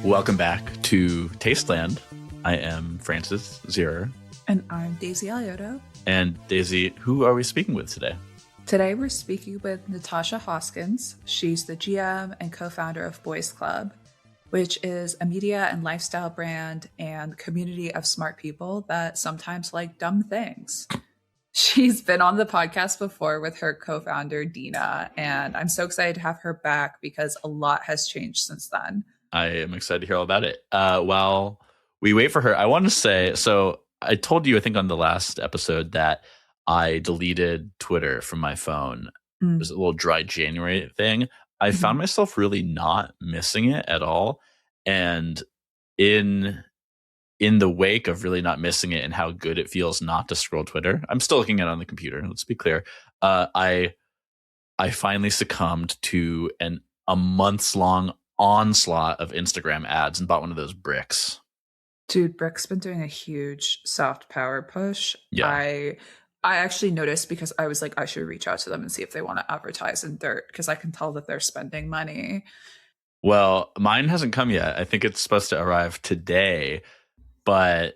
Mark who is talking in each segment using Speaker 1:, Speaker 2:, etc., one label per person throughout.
Speaker 1: Welcome back to Tasteland. I am Francis Zierer.
Speaker 2: And I'm Daisy Alioto.
Speaker 1: And Daisy, who are we speaking with today?
Speaker 2: Today we're speaking with Natasha Hoskins. She's the GM and co-founder of Boys Club, which is a media and lifestyle brand and community of smart people that sometimes like dumb things. She's been on the podcast before with her co-founder, Dina, and I'm so excited to have her back because a lot has changed since then.
Speaker 1: I am excited to hear all about it. While we wait for her, I want to say, so I told you, I think on the last episode, that I deleted Twitter from my phone. It was a little dry January thing. I found myself really not missing it at all. And in the wake of really not missing it and how good it feels not to scroll Twitter, I'm still looking at it on the computer. Let's be clear. I finally succumbed to a months long onslaught of Instagram ads and bought one of those bricks.
Speaker 2: Dude, Brick's been doing a huge soft power push.
Speaker 1: Yeah.
Speaker 2: I actually noticed because I was like, I should reach out to them and see if they want to advertise in Dirt because I can tell that they're spending money.
Speaker 1: Well, mine hasn't come yet. I think it's supposed to arrive today. But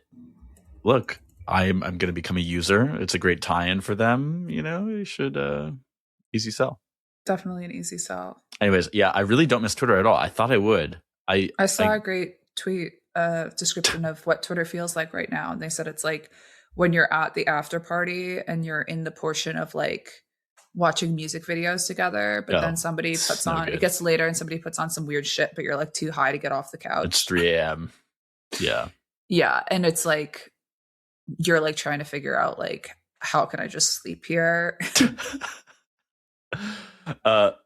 Speaker 1: look, I'm going to become a user. It's a great tie-in for them. You know, you should easy sell.
Speaker 2: Definitely an easy sell.
Speaker 1: Anyways, yeah, I really don't miss Twitter at all. I thought I would.
Speaker 2: I saw a great tweet description of what Twitter feels like right now. And they said it's like when you're at the after party and you're in the portion of like watching music videos together, but then somebody puts on, it gets later and somebody puts on some weird shit, but you're like too high to get off the couch.
Speaker 1: It's 3 a.m. Yeah.
Speaker 2: Yeah. And it's like, you're like trying to figure out like, how can I just sleep here?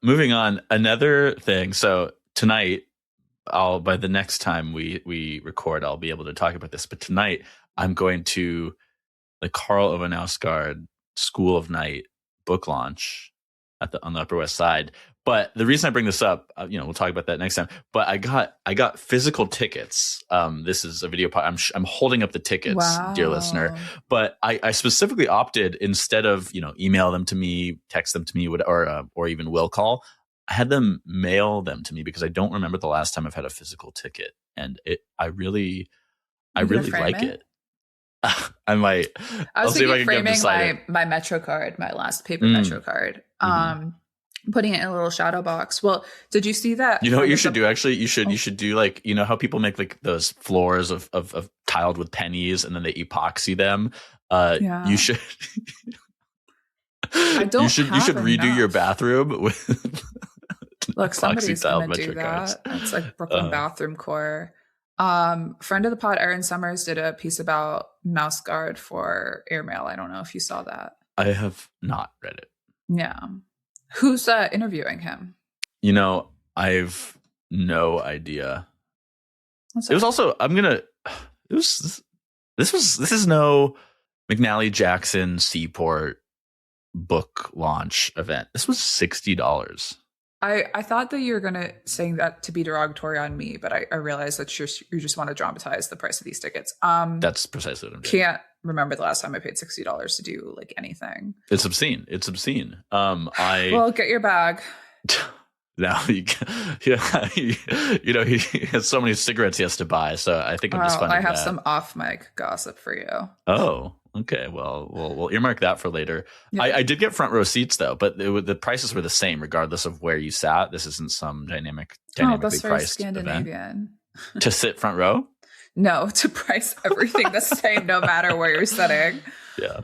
Speaker 1: Moving on, another thing. So tonight, by the next time we record, I'll be able to talk about this. But tonight, I'm going to the Karl Ove Knausgaard School of Night book launch on the Upper West Side. But the reason I bring this up, we'll talk about that next time. But I got physical tickets. This is a video. I'm holding up the tickets, wow. Dear listener. But I specifically opted, instead of email them to me, text them to me, or even will call, I had them mail them to me because I don't remember the last time I've had a physical ticket, and I really like it. I might.
Speaker 2: I'll see if I can framing my Metro card, my last paper Metro card. Putting it in a little shadow box. Well, did you see that?
Speaker 1: You know what you should do? Actually, you should do like, how people make like those floors of tiled with pennies and then they epoxy them.
Speaker 2: Yeah.
Speaker 1: You should.
Speaker 2: I don't.
Speaker 1: You should redo your bathroom with.
Speaker 2: Look, somebody's gonna do that. It's like Brooklyn Bathroom Core. Friend of the pod, Erin Summers, did a piece about Knausgaard for Airmail. I don't know if you saw that.
Speaker 1: I have not read it.
Speaker 2: Yeah. Who's interviewing him?
Speaker 1: I've no idea.
Speaker 2: What's
Speaker 1: it was also, this is no McNally Jackson Seaport book launch event. This was $60.
Speaker 2: I thought that you were going to saying that to be derogatory on me, but I realized that you just want to dramatize the price of these tickets.
Speaker 1: That's precisely what I'm doing.
Speaker 2: Can't remember the last time I paid $60 to do like anything.
Speaker 1: It's obscene.
Speaker 2: Well, get your bag.
Speaker 1: No, he has so many cigarettes he has to buy. So I think I'm just funding
Speaker 2: I have
Speaker 1: that.
Speaker 2: some off mic gossip for you.
Speaker 1: Oh, okay. Well, we'll earmark that for later. Yeah. I did get front row seats though, but the prices were the same regardless of where you sat. This isn't some dynamically
Speaker 2: that's
Speaker 1: priced
Speaker 2: Scandinavian
Speaker 1: event. To sit front row?
Speaker 2: No, to price everything the same no matter where you're sitting.
Speaker 1: Yeah.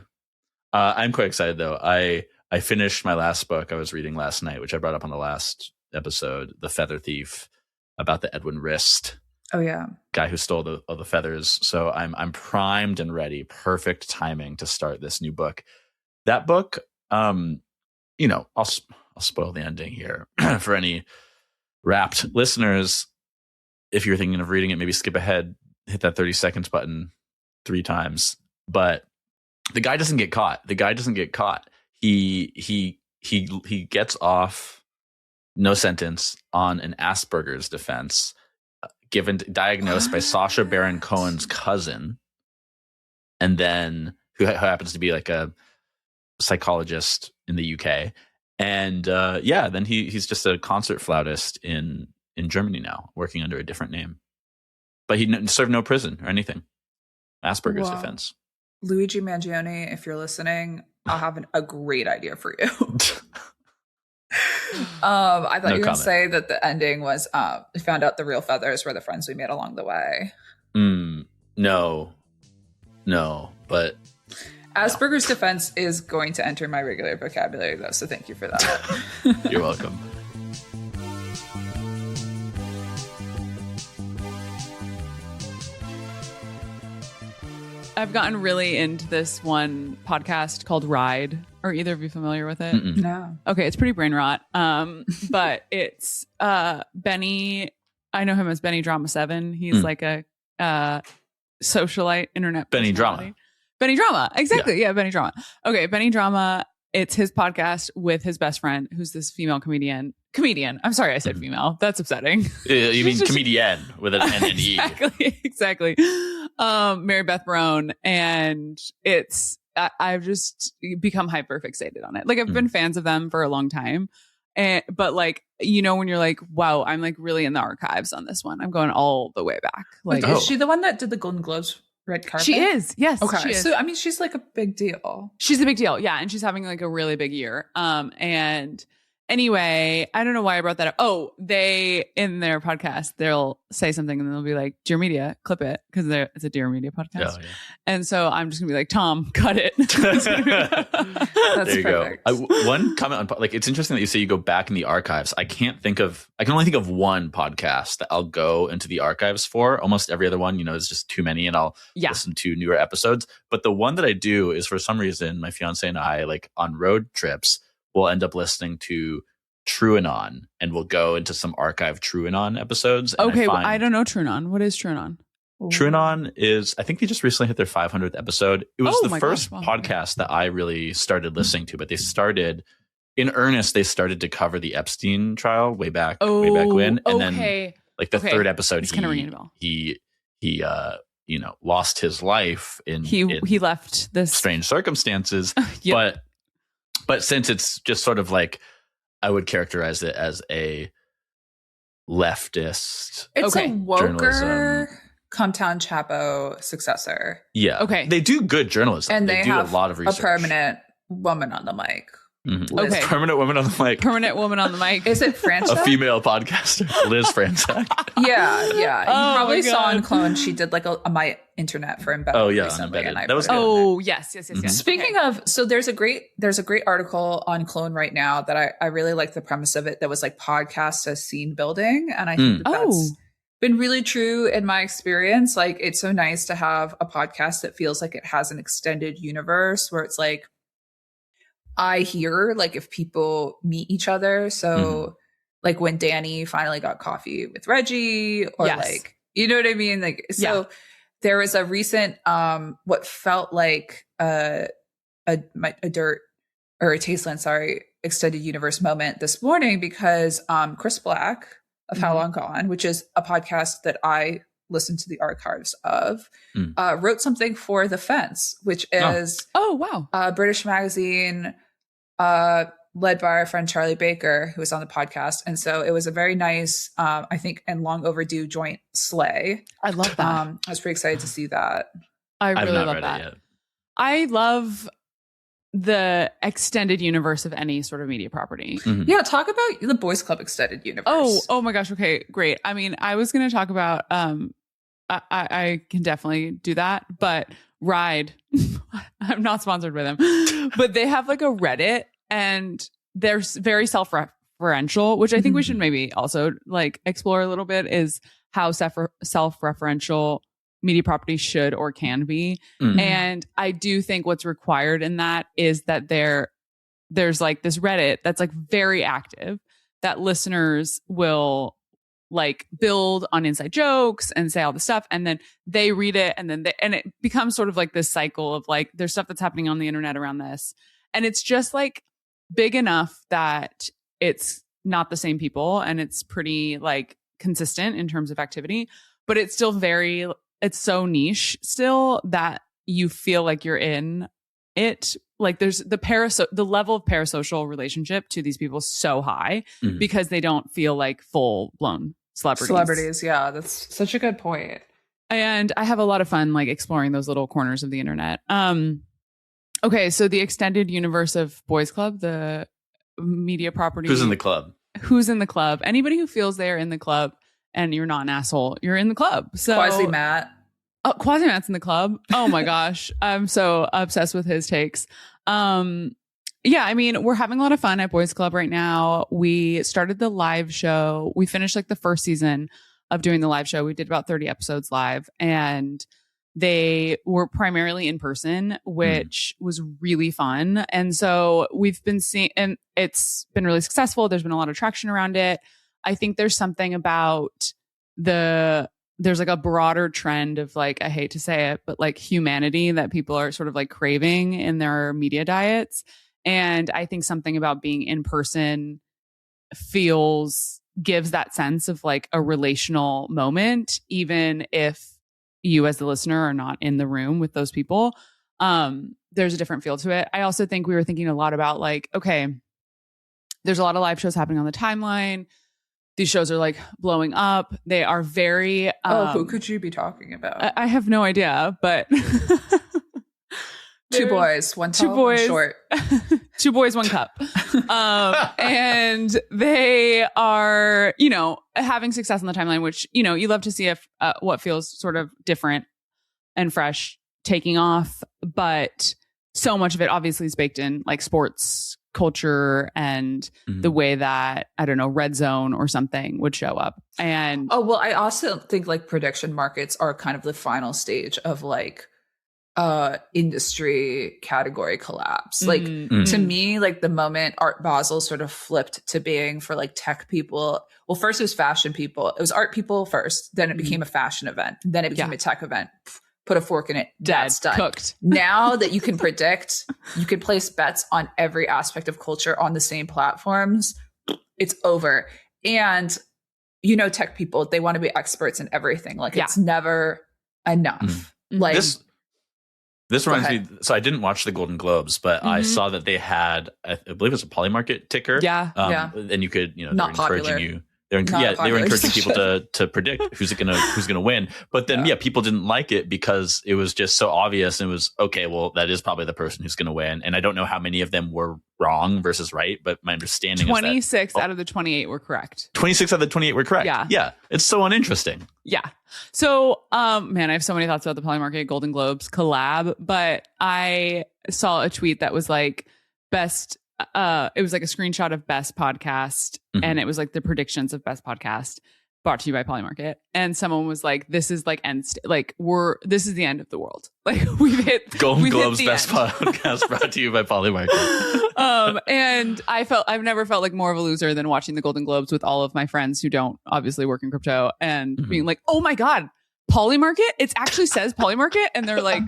Speaker 1: I'm quite excited though. I finished my last book I was reading last night, which I brought up on the last episode, The Feather Thief, about the Edwin Rist.
Speaker 2: Oh yeah.
Speaker 1: Guy who stole the feathers. So I'm primed and ready. Perfect timing to start this new book. That book, I'll spoil the ending here for any Wrapped listeners. If you're thinking of reading it, maybe skip ahead, hit that 30 seconds button 3 times. But the guy doesn't get caught. He gets off no sentence on an Asperger's defense, diagnosed by Sacha Baron Cohen's cousin, and then who happens to be like a psychologist in the UK. And then he's just a concert flautist in Germany now, working under a different name. but he served no prison or anything. Asperger's
Speaker 2: Wow.
Speaker 1: defense.
Speaker 2: Luigi Mangione, if you're listening, I'll have a great idea for you. I thought you were going to say that the ending was we found out the real feathers were the friends we made along the way.
Speaker 1: No, but
Speaker 2: Asperger's defense is going to enter my regular vocabulary, though, so thank you for that.
Speaker 1: You're welcome.
Speaker 3: I've gotten really into this one podcast called Ride. Are either of you familiar with it?
Speaker 1: Mm-mm.
Speaker 2: No.
Speaker 3: Okay, it's pretty brain rot. But it's Benny. I know him as Benny Drama 7. He's like a socialite internet
Speaker 1: Benny
Speaker 3: personality.
Speaker 1: Drama.
Speaker 3: Benny Drama. Exactly. Yeah, Benny Drama. Okay, Benny Drama. It's his podcast with his best friend, who's this female comedian. I'm sorry, I said female. That's upsetting.
Speaker 1: You mean comedian with an N and E.
Speaker 3: Exactly. Mary Beth Barone. And I've just become hyper fixated on it. Like, I've been fans of them for a long time. But like, when you're like, wow, I'm like really in the archives on this one. I'm going all the way back. Like,
Speaker 2: is she the one that did the Golden Globes red carpet?
Speaker 3: She is. Yes.
Speaker 2: Okay.
Speaker 3: She is.
Speaker 2: So, I mean, she's like a big deal.
Speaker 3: She's a big deal. Yeah. And she's having like a really big year. And anyway, I don't know why I brought that up. Oh, they, in their podcast, they'll say something and then they'll be like, Dear Media, clip it. Because it's a Dear Media podcast. Oh, yeah. And so I'm just going to be like, Tom, cut it. That's
Speaker 1: there you
Speaker 2: perfect.
Speaker 1: go. One comment on, like, it's interesting that you say you go back in the archives. I can only think of one podcast that I'll go into the archives for. Almost every other one, is just too many and I'll listen to newer episodes. But the one that I do is, for some reason, my fiance and I, like on road trips, we'll end up listening to TrueAnon, and we'll go into some archive TrueAnon episodes.
Speaker 3: Okay, I don't know TrueAnon. What is TrueAnon?
Speaker 1: TrueAnon is, I think they just recently hit their 500th episode. It was the first podcast that I really started listening to, but they started in earnest. They started to cover the Epstein trial way back when, and then like the third episode, he lost his life in
Speaker 3: he left this
Speaker 1: strange circumstances, But since it's just sort of like, I would characterize it as a leftist.
Speaker 2: It's a woker Comtown Chapo successor.
Speaker 1: Yeah.
Speaker 3: Okay.
Speaker 1: They do good journalism.
Speaker 2: And they
Speaker 1: do
Speaker 2: have
Speaker 1: a lot of research.
Speaker 2: A permanent woman on the mic.
Speaker 1: Mm-hmm. Okay. Permanent woman on the mic.
Speaker 3: Permanent woman on the mic.
Speaker 2: Is it Franchak?
Speaker 1: A female podcaster, Liz Franchak.
Speaker 2: Yeah. You probably saw on Clone, she did like a My Internet for Embedded.
Speaker 1: Oh yeah,
Speaker 2: recently,
Speaker 1: Embedded.
Speaker 2: And
Speaker 1: that was good.
Speaker 3: Yes.
Speaker 1: Mm-hmm.
Speaker 2: Speaking of, so there's a great article on Clone right now that I really like the premise of it. That was like podcast as scene building, and I think that's been really true in my experience. Like, it's so nice to have a podcast that feels like it has an extended universe where it's like, I hear like if people meet each other. So like when Danny finally got coffee with Reggie, or like, you know what I mean? Like, so there was a recent, what felt like a Dirt or a Tasteland, extended universe moment this morning, because Chris Black of How Long Gone, which is a podcast that I listen to the archives of, wrote something for The Fence, which is a British magazine led by our friend Charlie Baker, who was on the podcast. And so it was a very nice, I think, and long overdue joint slay.
Speaker 3: I love that.
Speaker 2: I was pretty excited to see that.
Speaker 3: I really love that. I love the extended universe of any sort of media property.
Speaker 2: Mm-hmm. Yeah, talk about the Boys Club extended universe.
Speaker 3: Oh my gosh. Okay, great. I mean, I was going to talk about, I can definitely do that, but Ride, I'm not sponsored by them, but they have like a Reddit, and they're very self-referential, which I think we should maybe also like explore a little bit, is how self-referential media properties should or can be. And I do think what's required in that is that there's like this Reddit that's like very active, that listeners will like build on inside jokes and say all the stuff, and then they read it, and then and it becomes sort of like this cycle of like, there's stuff that's happening on the internet around this, and it's just like big enough that it's not the same people, and it's pretty like consistent in terms of activity, but it's still it's so niche still that you feel like you're in it. Like, there's the level of parasocial relationship to these people so high because they don't feel like full blown celebrities.
Speaker 2: Yeah, that's such a good point.
Speaker 3: And I have a lot of fun like exploring those little corners of the internet. Okay, so the extended universe of Boys Club, the media property.
Speaker 1: Who's in the club?
Speaker 3: Who's in the club? Anybody who feels they're in the club and you're not an asshole, you're in the club. So
Speaker 2: Quasi Matt.
Speaker 3: Oh, Quasi Matt's in the club. Oh my gosh. I'm so obsessed with his takes. Yeah, I mean, we're having a lot of fun at Boys Club right now. We started the live show. We finished like the first season of doing the live show. We did about 30 episodes live, and they were primarily in person, which was really fun. And so we've been seeing, and it's been really successful. There's been a lot of traction around it. I think there's something about there's like a broader trend of like, I hate to say it, but like humanity that people are sort of like craving in their media diets. And I think something about being in person gives that sense of like a relational moment, even if you as the listener are not in the room with those people. There's a different feel to it. I also think we were thinking a lot about like, okay, there's a lot of live shows happening on the timeline. These shows are like blowing up. They are very...
Speaker 2: who could you be talking about?
Speaker 3: I have no idea, but...
Speaker 2: Two boys, one tall, one short.
Speaker 3: 2 boys, 1 cup. And they are, having success on the timeline, which, you love to see if what feels sort of different and fresh taking off. But so much of it obviously is baked in like sports culture and the way that, I don't know, Red Zone or something would show up. And
Speaker 2: I also think like prediction markets are kind of the final stage of like industry category collapse. Like to me, like the moment Art Basel sort of flipped to being for like tech people. Well, first it was fashion people. It was art people first. Then it became a fashion event. Then it became a tech event. Put a fork in it. That's done.
Speaker 3: Cooked.
Speaker 2: Now that you can predict, you can place bets on every aspect of culture on the same platforms. It's over. And tech people, they want to be experts in everything. Like it's never enough. Like
Speaker 1: This reminds me. So I didn't watch the Golden Globes, but I saw that they had, I believe it was a Polymarket ticker.
Speaker 3: Yeah.
Speaker 1: And you could, they were
Speaker 2: Not
Speaker 1: encouraging
Speaker 2: popular.
Speaker 1: you. They were encouraging people to predict who's gonna win. But then people didn't like it because it was just so obvious, and it was okay. Well, that is probably the person who's gonna win. And I don't know how many of them were wrong versus right, but my understanding
Speaker 3: 26 out of the 28 were correct.
Speaker 1: 26 out of the 28 were correct. Yeah. It's so uninteresting.
Speaker 3: Yeah. So, man, I have so many thoughts about the Polymarket Golden Globes collab, but I saw a tweet that was like best. It was like a screenshot of best podcast, and it was like the predictions of best podcast brought to you by Polymarket. And someone was like, "This is like this is the end of the world. Like we've hit
Speaker 1: Golden Globes best podcast brought to you by Polymarket."
Speaker 3: And I've never felt like more of a loser than watching the Golden Globes with all of my friends who don't obviously work in crypto and being like, "Oh my god, Polymarket! It actually says Polymarket," and they're like,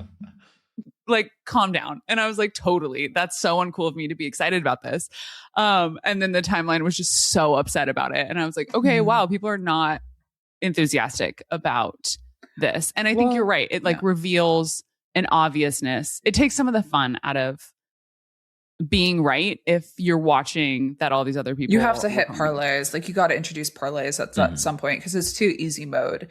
Speaker 3: calm down. And I was like, totally. That's so uncool of me to be excited about this. And then the timeline was just so upset about it. And I was like, okay, wow, people are not enthusiastic about this. And I think you're right. It reveals an obviousness. It takes some of the fun out of being right if you're watching that all these other people.
Speaker 2: You have to hit parlays. Like you got to introduce parlays at some point because it's too easy mode.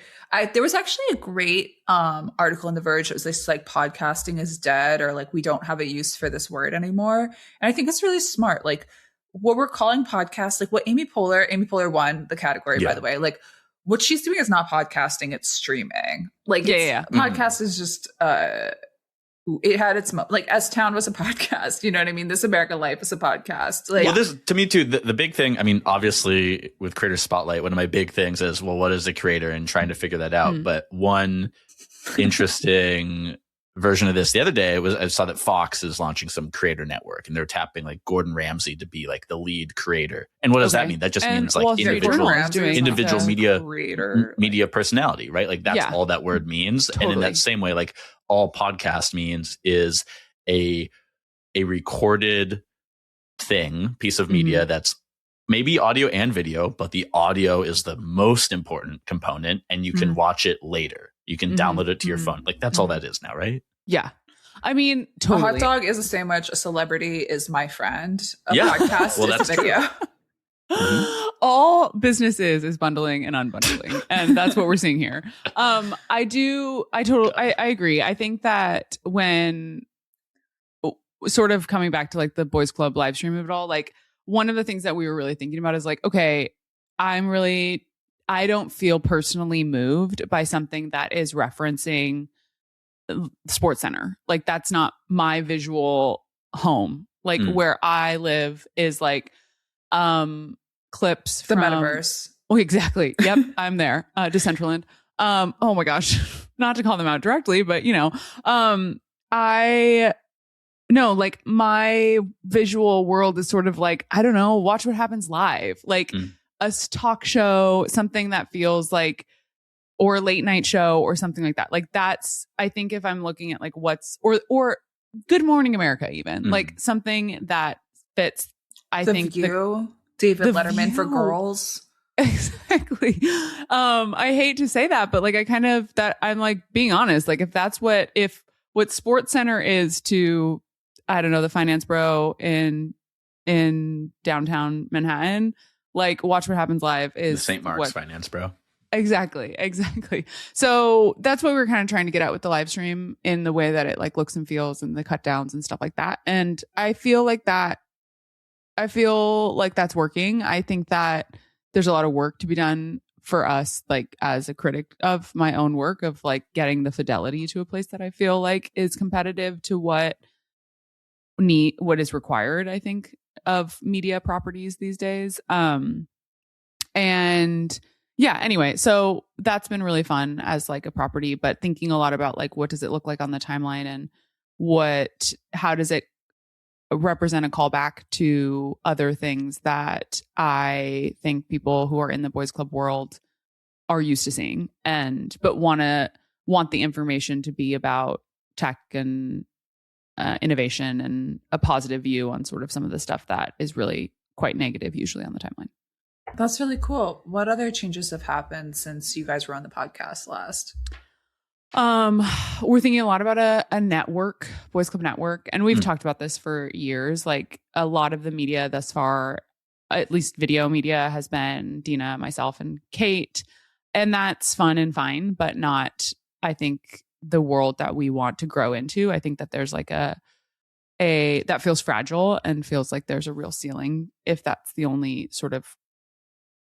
Speaker 2: There was actually a great article in The Verge. It was this like podcasting is dead, or like we don't have a use for this word anymore. And I think it's really smart. Like what we're calling podcasts, like what Amy Poehler won the category, by the way. Like what she's doing is not podcasting, it's streaming. Like podcast is just it had its like S-Town was a podcast, you know what I mean? This American Life is a podcast. Like,
Speaker 1: well, this to me too, the big thing, I mean, obviously with Creator Spotlight, one of my big things is, well, what is a creator, and trying to figure that out. But one interesting version of this the other day was I saw that Fox is launching some creator network, and they're tapping like Gordon Ramsay to be like the lead creator. And what does that mean? That just means like individual media personality, right? Like that's all that word means. Totally. And in that same way, like all podcast means is a recorded piece of media that's maybe audio and video, but the audio is the most important component, and you can watch it later. You can download it to your phone. Like that's all that is now, right?
Speaker 3: Yeah. I mean, totally.
Speaker 2: A hot dog is a sandwich. A celebrity is my friend. A podcast is a video.
Speaker 3: all business is bundling and unbundling. And that's what we're seeing here. I agree. I think that when sort of coming back to like the boys club live stream of it all, like one of the things that we were really thinking about is like, okay, I don't feel personally moved by something that is referencing Sports Center. Like that's not my visual home. Like where I live is like clips
Speaker 2: the
Speaker 3: from
Speaker 2: metaverse.
Speaker 3: Oh, exactly. Yep, I'm there. Decentraland. Oh my gosh, not to call them out directly, but you know, like my visual world is sort of like, I don't know, Watch What Happens Live, like a talk show, something that feels like, or a late night show or something like that. Like that's, I think if I'm looking at like what's, or Good Morning America, even like something that fits,
Speaker 2: David Letterman for girls.
Speaker 3: Exactly. I hate to say that, but like I'm like being honest, like if what Sports Center is to, I don't know, the finance bro in downtown Manhattan, like Watch What Happens Live is
Speaker 1: the St. Mark's finance bro.
Speaker 3: Exactly. So that's what we're kind of trying to get at with the live stream in the way that it like looks and feels and the cut downs and stuff like that. And I feel like that's working. I think that there's a lot of work to be done for us, like as a critic of my own work, of like getting the fidelity to a place that I feel like is competitive to what is required, I think, of media properties these days. And yeah, anyway, so that's been really fun as like a property, but thinking a lot about like, what does it look like on the timeline and how does it represent a callback to other things that I think people who are in the boys club world are used to seeing but want the information to be about tech and innovation and a positive view on sort of some of the stuff that is really quite negative usually on the timeline.
Speaker 2: That's really cool. What other changes have happened since you guys were on the podcast last?
Speaker 3: We're thinking a lot about a network, boys club network. And we've talked about this for years. Like a lot of the media thus far, at least video media, has been Dina, myself, and Kate. And that's fun and fine, but not, I think, the world that we want to grow into. I think that there's like that feels fragile and feels like there's a real ceiling if that's the only sort of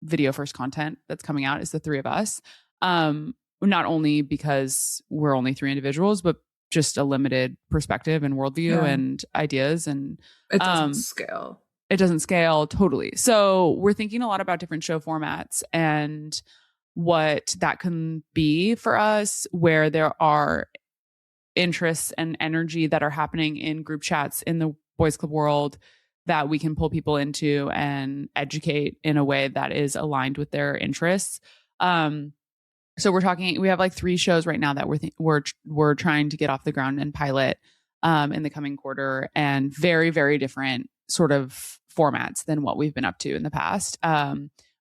Speaker 3: video first content that's coming out is the three of us. Not only because we're only three individuals, but just a limited perspective and worldview and ideas. And
Speaker 2: it doesn't scale.
Speaker 3: It doesn't scale totally. So we're thinking a lot about different show formats and what that can be for us, where there are interests and energy that are happening in group chats in the boys club world that we can pull people into and educate in a way that is aligned with their interests. So we have like 3 shows right now that we're trying to get off the ground and pilot in the coming quarter, and very, very different sort of formats than what we've been up to in the past.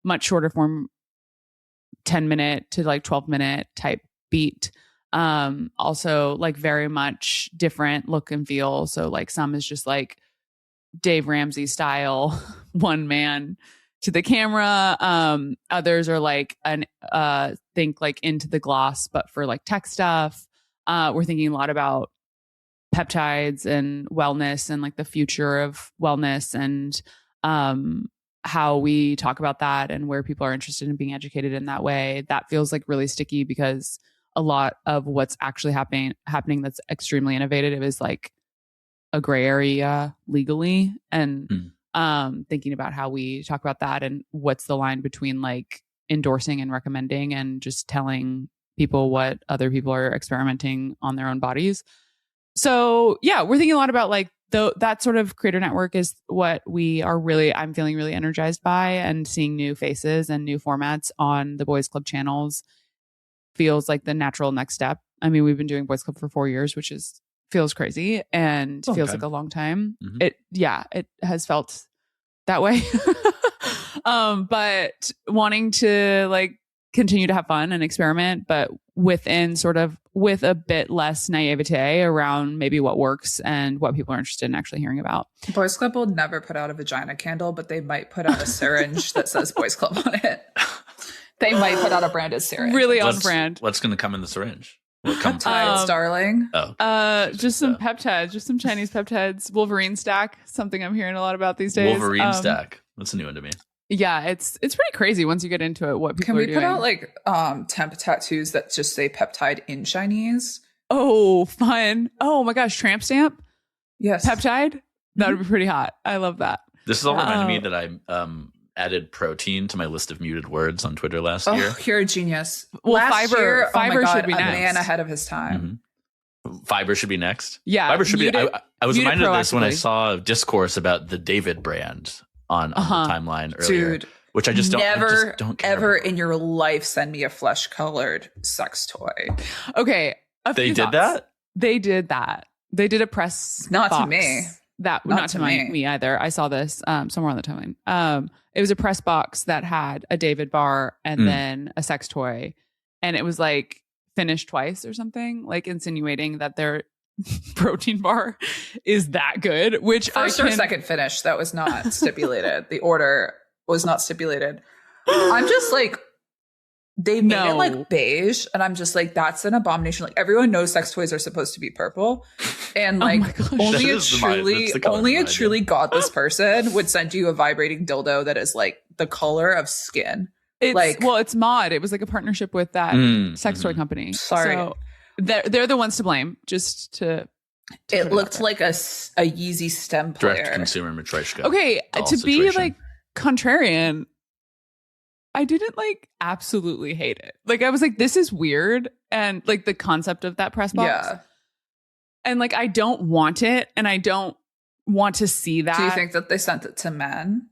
Speaker 3: Much shorter form, 10-minute to like 12-minute type beat. Also like very much different look and feel. So like some is just like Dave Ramsey style, one man to the camera. Others are like think like Into the Gloss, but for like tech stuff. We're thinking a lot about peptides and wellness and like the future of wellness and how we talk about that and where people are interested in being educated in that way. That feels like really sticky because a lot of what's actually happening that's extremely innovative is like a gray area legally. And thinking about how we talk about that and what's the line between like endorsing and recommending and just telling people what other people are experimenting on their own bodies. So yeah, we're thinking a lot about like that sort of creator network is what I'm feeling really energized by, and seeing new faces and new formats on the Boys Club channels feels like the natural next step. I mean, we've been doing Boys Club for 4 years, which feels crazy and feels like a long time. Mm-hmm. It has felt that way. But wanting to like continue to have fun and experiment, but within sort of with a bit less naivete around maybe what works and what people are interested in actually hearing about.
Speaker 2: Boys Club will never put out a vagina candle, but they might put out a syringe that says Boys Club on it. They might put out a branded syringe.
Speaker 3: Really on brand.
Speaker 1: What's going to come in the syringe? What comes
Speaker 2: Peptides, darling.
Speaker 1: Oh,
Speaker 3: just some peptides, just some Chinese peptides. Wolverine stack, something I'm hearing a lot about these days.
Speaker 1: Wolverine stack. That's a new one to me.
Speaker 3: Yeah, it's pretty crazy once you get into it. What people
Speaker 2: Can we
Speaker 3: are
Speaker 2: put
Speaker 3: doing.
Speaker 2: out like temp tattoos that just say peptide in Chinese?
Speaker 3: Oh, fun! Oh my gosh, tramp stamp,
Speaker 2: Yes,
Speaker 3: peptide. That would be pretty hot. I love that.
Speaker 1: This is all reminding me that I added protein to my list of muted words on Twitter last year.
Speaker 2: You're a genius.
Speaker 3: Well,
Speaker 2: Last
Speaker 3: fiber
Speaker 2: year, oh my God,
Speaker 3: should be
Speaker 2: a
Speaker 3: next.
Speaker 2: man ahead of his time.
Speaker 1: Fiber should be next.
Speaker 3: Yeah,
Speaker 1: Fiber should be. I was reminded of this when I
Speaker 3: proactively.
Speaker 1: saw a discourse about the David brand on the timeline earlier.
Speaker 2: Dude,
Speaker 1: which I just don't.
Speaker 2: never,
Speaker 1: don't care
Speaker 2: ever
Speaker 1: about.
Speaker 2: in your life send me a flesh-colored sex toy.
Speaker 3: Okay,
Speaker 1: They did that?
Speaker 3: They did that. They did a press.
Speaker 2: Not to
Speaker 3: box
Speaker 2: me.
Speaker 3: That
Speaker 2: Not
Speaker 3: not
Speaker 2: to
Speaker 3: to
Speaker 2: me.
Speaker 3: me either. I saw this somewhere on the timeline. It was a press box that had a David bar and then a sex toy, and it was like finished twice or something, like insinuating that their protein bar is that good. Which
Speaker 2: First or second finish, that was not stipulated. The order was not stipulated. I'm just like, they made it like beige, and I'm just like, that's an abomination. Like, everyone knows sex toys are supposed to be purple, and like
Speaker 3: my gosh.
Speaker 2: only
Speaker 1: That
Speaker 2: a
Speaker 1: is the color
Speaker 2: only a
Speaker 1: of mine,
Speaker 2: truly godless person would send you a vibrating dildo that is like the color of skin.
Speaker 3: It's Mod. It was like a partnership with that sex toy company.
Speaker 2: Sorry.
Speaker 3: So they're the ones to blame. Just to
Speaker 2: It
Speaker 3: put
Speaker 2: looked
Speaker 3: out
Speaker 2: like a Yeezy stem player.
Speaker 1: Direct consumer Matryoshka.
Speaker 3: okay,
Speaker 1: doll
Speaker 3: to be
Speaker 1: situation.
Speaker 3: like contrarian, I didn't like absolutely hate it. Like, I was like, this is weird, and like the concept of that press box.
Speaker 2: Yeah.
Speaker 3: And like, I don't want it, and I don't want to see that.
Speaker 2: Do you think that they sent it to men?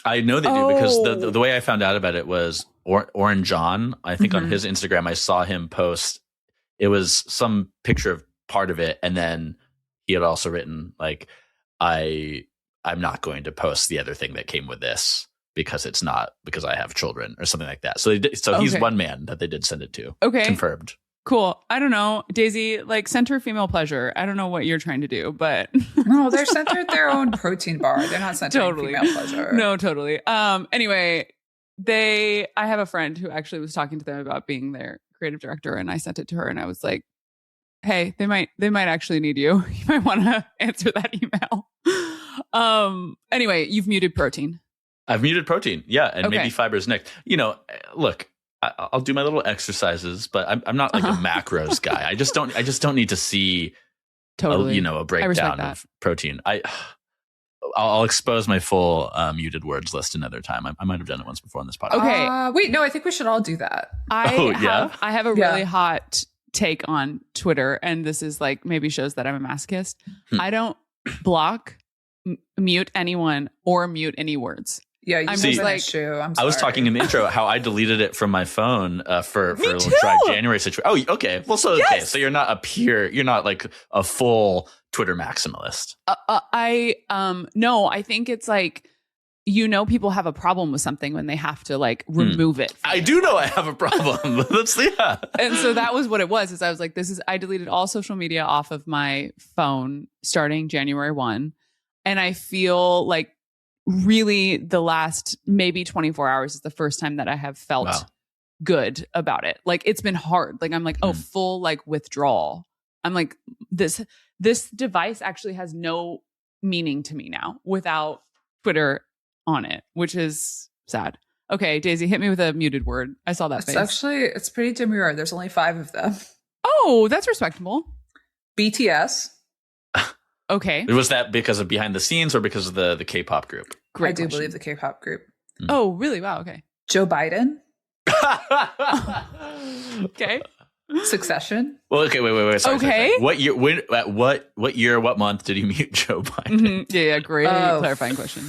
Speaker 1: I know they do because
Speaker 3: Oh.
Speaker 1: the way I found out about it was Oren John. I think on his Instagram, I saw him post. It was some picture of part of it, and then he had also written like, I'm not going to post the other thing that came with this because it's not because I have children or something like that. So they did, so he's
Speaker 3: Okay.
Speaker 1: one man that they did send it to.
Speaker 3: Okay.
Speaker 1: Confirmed.
Speaker 3: Cool. I don't know, Daisy. Like, center female pleasure. I don't know what you're trying to do, but
Speaker 2: No, they're centered their own protein bar. They're not centering
Speaker 3: Totally.
Speaker 2: female pleasure.
Speaker 3: No, totally. Anyway, I have a friend who actually was talking to them about being their creative director, and I sent it to her, and I was like, hey, they might actually need you. You might want to answer that email. Anyway, you've muted protein.
Speaker 1: I've muted protein. Yeah. And
Speaker 3: Okay.
Speaker 1: maybe fiber's next. You know, look, I'll do my little exercises, but I'm not like a macros guy. I just don't need to see
Speaker 3: Totally.
Speaker 1: a
Speaker 3: respect
Speaker 1: breakdown
Speaker 3: that.
Speaker 1: of protein. I'll expose my full muted words list another time. I might have done it once before on this podcast.
Speaker 3: Okay.
Speaker 2: Wait, no, I think we should all do that.
Speaker 3: I have a
Speaker 2: Yeah.
Speaker 3: really hot take on Twitter, and this is like maybe shows that I'm a masochist. I don't block, mute anyone, or mute any words.
Speaker 2: Yeah, you
Speaker 3: I'm
Speaker 2: see,
Speaker 3: just like-
Speaker 2: issue. I'm sorry.
Speaker 1: I was talking in the intro how I deleted it from my phone for a little
Speaker 3: too.
Speaker 1: dry January situation. Oh, okay. Well, so okay.
Speaker 3: Yes.
Speaker 1: So you're not like a full Twitter maximalist.
Speaker 3: No, I think it's like, people have a problem with something when they have to like remove it.
Speaker 1: I do know I have a problem.
Speaker 3: And so that was what it was. Is I was like, I deleted all social media off of my phone starting January 1. And I feel like really the last maybe 24 hours is the first time that I have felt good about it. Like, it's been hard. Like, I'm like, full like withdrawal. I'm like, this device actually has no meaning to me now without Twitter on it, which is sad. Okay, Daisy, hit me with a muted word. I saw that face.
Speaker 2: It's pretty demure. There's only 5 of them.
Speaker 3: Oh, that's respectable.
Speaker 2: BTS.
Speaker 3: Okay.
Speaker 1: Was that because of behind the scenes or because of the K-pop group?
Speaker 3: Great
Speaker 2: I do
Speaker 3: question.
Speaker 2: believe the K-pop group.
Speaker 3: Oh, really? Wow. Okay.
Speaker 2: Joe Biden.
Speaker 3: Okay.
Speaker 2: Succession.
Speaker 1: Well, okay, wait. Sorry,
Speaker 3: Okay.
Speaker 1: sorry. What year? What year? What month did he mute Joe Biden?
Speaker 3: Mhm. Yeah. Great
Speaker 2: Oh.
Speaker 3: clarifying question.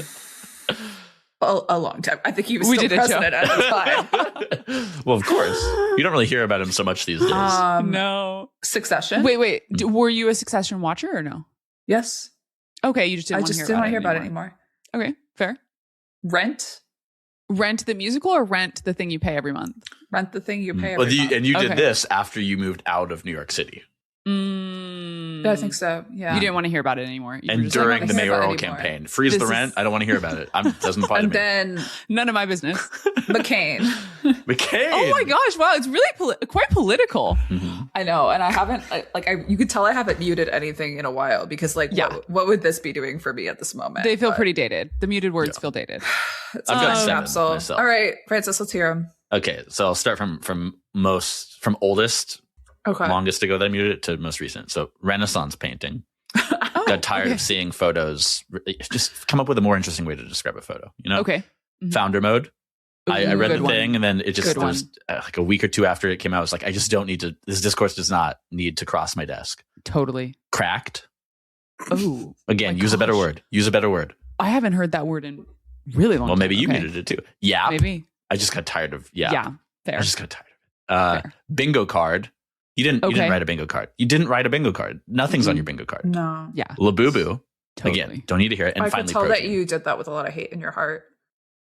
Speaker 2: A long time. I think he was
Speaker 3: We
Speaker 2: still
Speaker 3: did a show.
Speaker 2: president at the time.
Speaker 1: Well, of course. You don't really hear about him so much these days.
Speaker 3: No.
Speaker 2: Succession.
Speaker 3: Wait. Were you a Succession watcher or no?
Speaker 2: Yes.
Speaker 3: Okay, you just didn't
Speaker 2: I
Speaker 3: want to
Speaker 2: just
Speaker 3: hear
Speaker 2: didn't
Speaker 3: about
Speaker 2: want to
Speaker 3: it
Speaker 2: hear about it
Speaker 3: anymore.
Speaker 2: anymore.
Speaker 3: Okay, fair.
Speaker 2: Rent.
Speaker 3: Rent the musical or rent the thing you pay every month?
Speaker 2: Rent the thing you pay every month.
Speaker 1: And you did
Speaker 3: Okay.
Speaker 1: this after you moved out of New York City.
Speaker 2: I think so. Yeah.
Speaker 3: You didn't want to hear about it anymore. You were
Speaker 1: And
Speaker 3: just
Speaker 1: during
Speaker 3: like,
Speaker 1: the
Speaker 2: "I don't wanna hear about
Speaker 1: mayoral
Speaker 2: it anymore."
Speaker 1: campaign, freeze the
Speaker 3: This
Speaker 1: rent.
Speaker 3: is-
Speaker 1: I don't want to hear about it. Doesn't apply to
Speaker 2: And
Speaker 1: me.
Speaker 2: then
Speaker 3: none of my business.
Speaker 2: McCain.
Speaker 1: McCain.
Speaker 3: Oh my gosh! Wow, it's really quite political.
Speaker 2: I know, and I haven't you could tell I haven't muted anything in a while because
Speaker 3: Yeah.
Speaker 2: what would this be doing for me at this moment?
Speaker 3: They feel
Speaker 2: But
Speaker 3: pretty dated. The muted words feel dated.
Speaker 2: it's
Speaker 1: I've got
Speaker 2: a
Speaker 1: seven
Speaker 2: capsule.
Speaker 1: myself.
Speaker 2: All right, Francis, let's hear them.
Speaker 1: Okay, so I'll start from oldest,
Speaker 2: Okay.
Speaker 1: longest ago that I muted it to most recent. So Renaissance painting. Got tired of seeing photos. Just come up with a more interesting way to describe a photo. You know,
Speaker 3: Okay.
Speaker 1: founder mode. I read
Speaker 3: good
Speaker 1: the
Speaker 3: one.
Speaker 1: thing, and then it just
Speaker 3: Good
Speaker 1: there was like a week or two after it came out. I was like, I just don't need to. This discourse does not need to cross my desk.
Speaker 3: Totally.
Speaker 1: Cracked.
Speaker 3: Oh,
Speaker 1: Again,
Speaker 3: my
Speaker 1: use a better
Speaker 3: gosh.
Speaker 1: word. Use a better word.
Speaker 3: I haven't heard that word in really long.
Speaker 1: Well, maybe
Speaker 3: time.
Speaker 1: you
Speaker 3: Okay.
Speaker 1: muted it too. Yeah.
Speaker 3: Maybe.
Speaker 1: I just got tired of yeah.
Speaker 3: Yeah. Fair.
Speaker 1: I just got tired of it.
Speaker 3: Fair.
Speaker 1: Bingo card. You didn't
Speaker 3: Okay.
Speaker 1: write a bingo card. You didn't write a bingo card. Nothing's on your bingo card.
Speaker 2: No,
Speaker 3: Yeah.
Speaker 1: Labubu.
Speaker 3: Totally.
Speaker 1: Again, don't need to hear it. And
Speaker 2: I could
Speaker 1: finally,
Speaker 2: tell that
Speaker 1: protein.
Speaker 2: you did that with a lot of hate in your heart.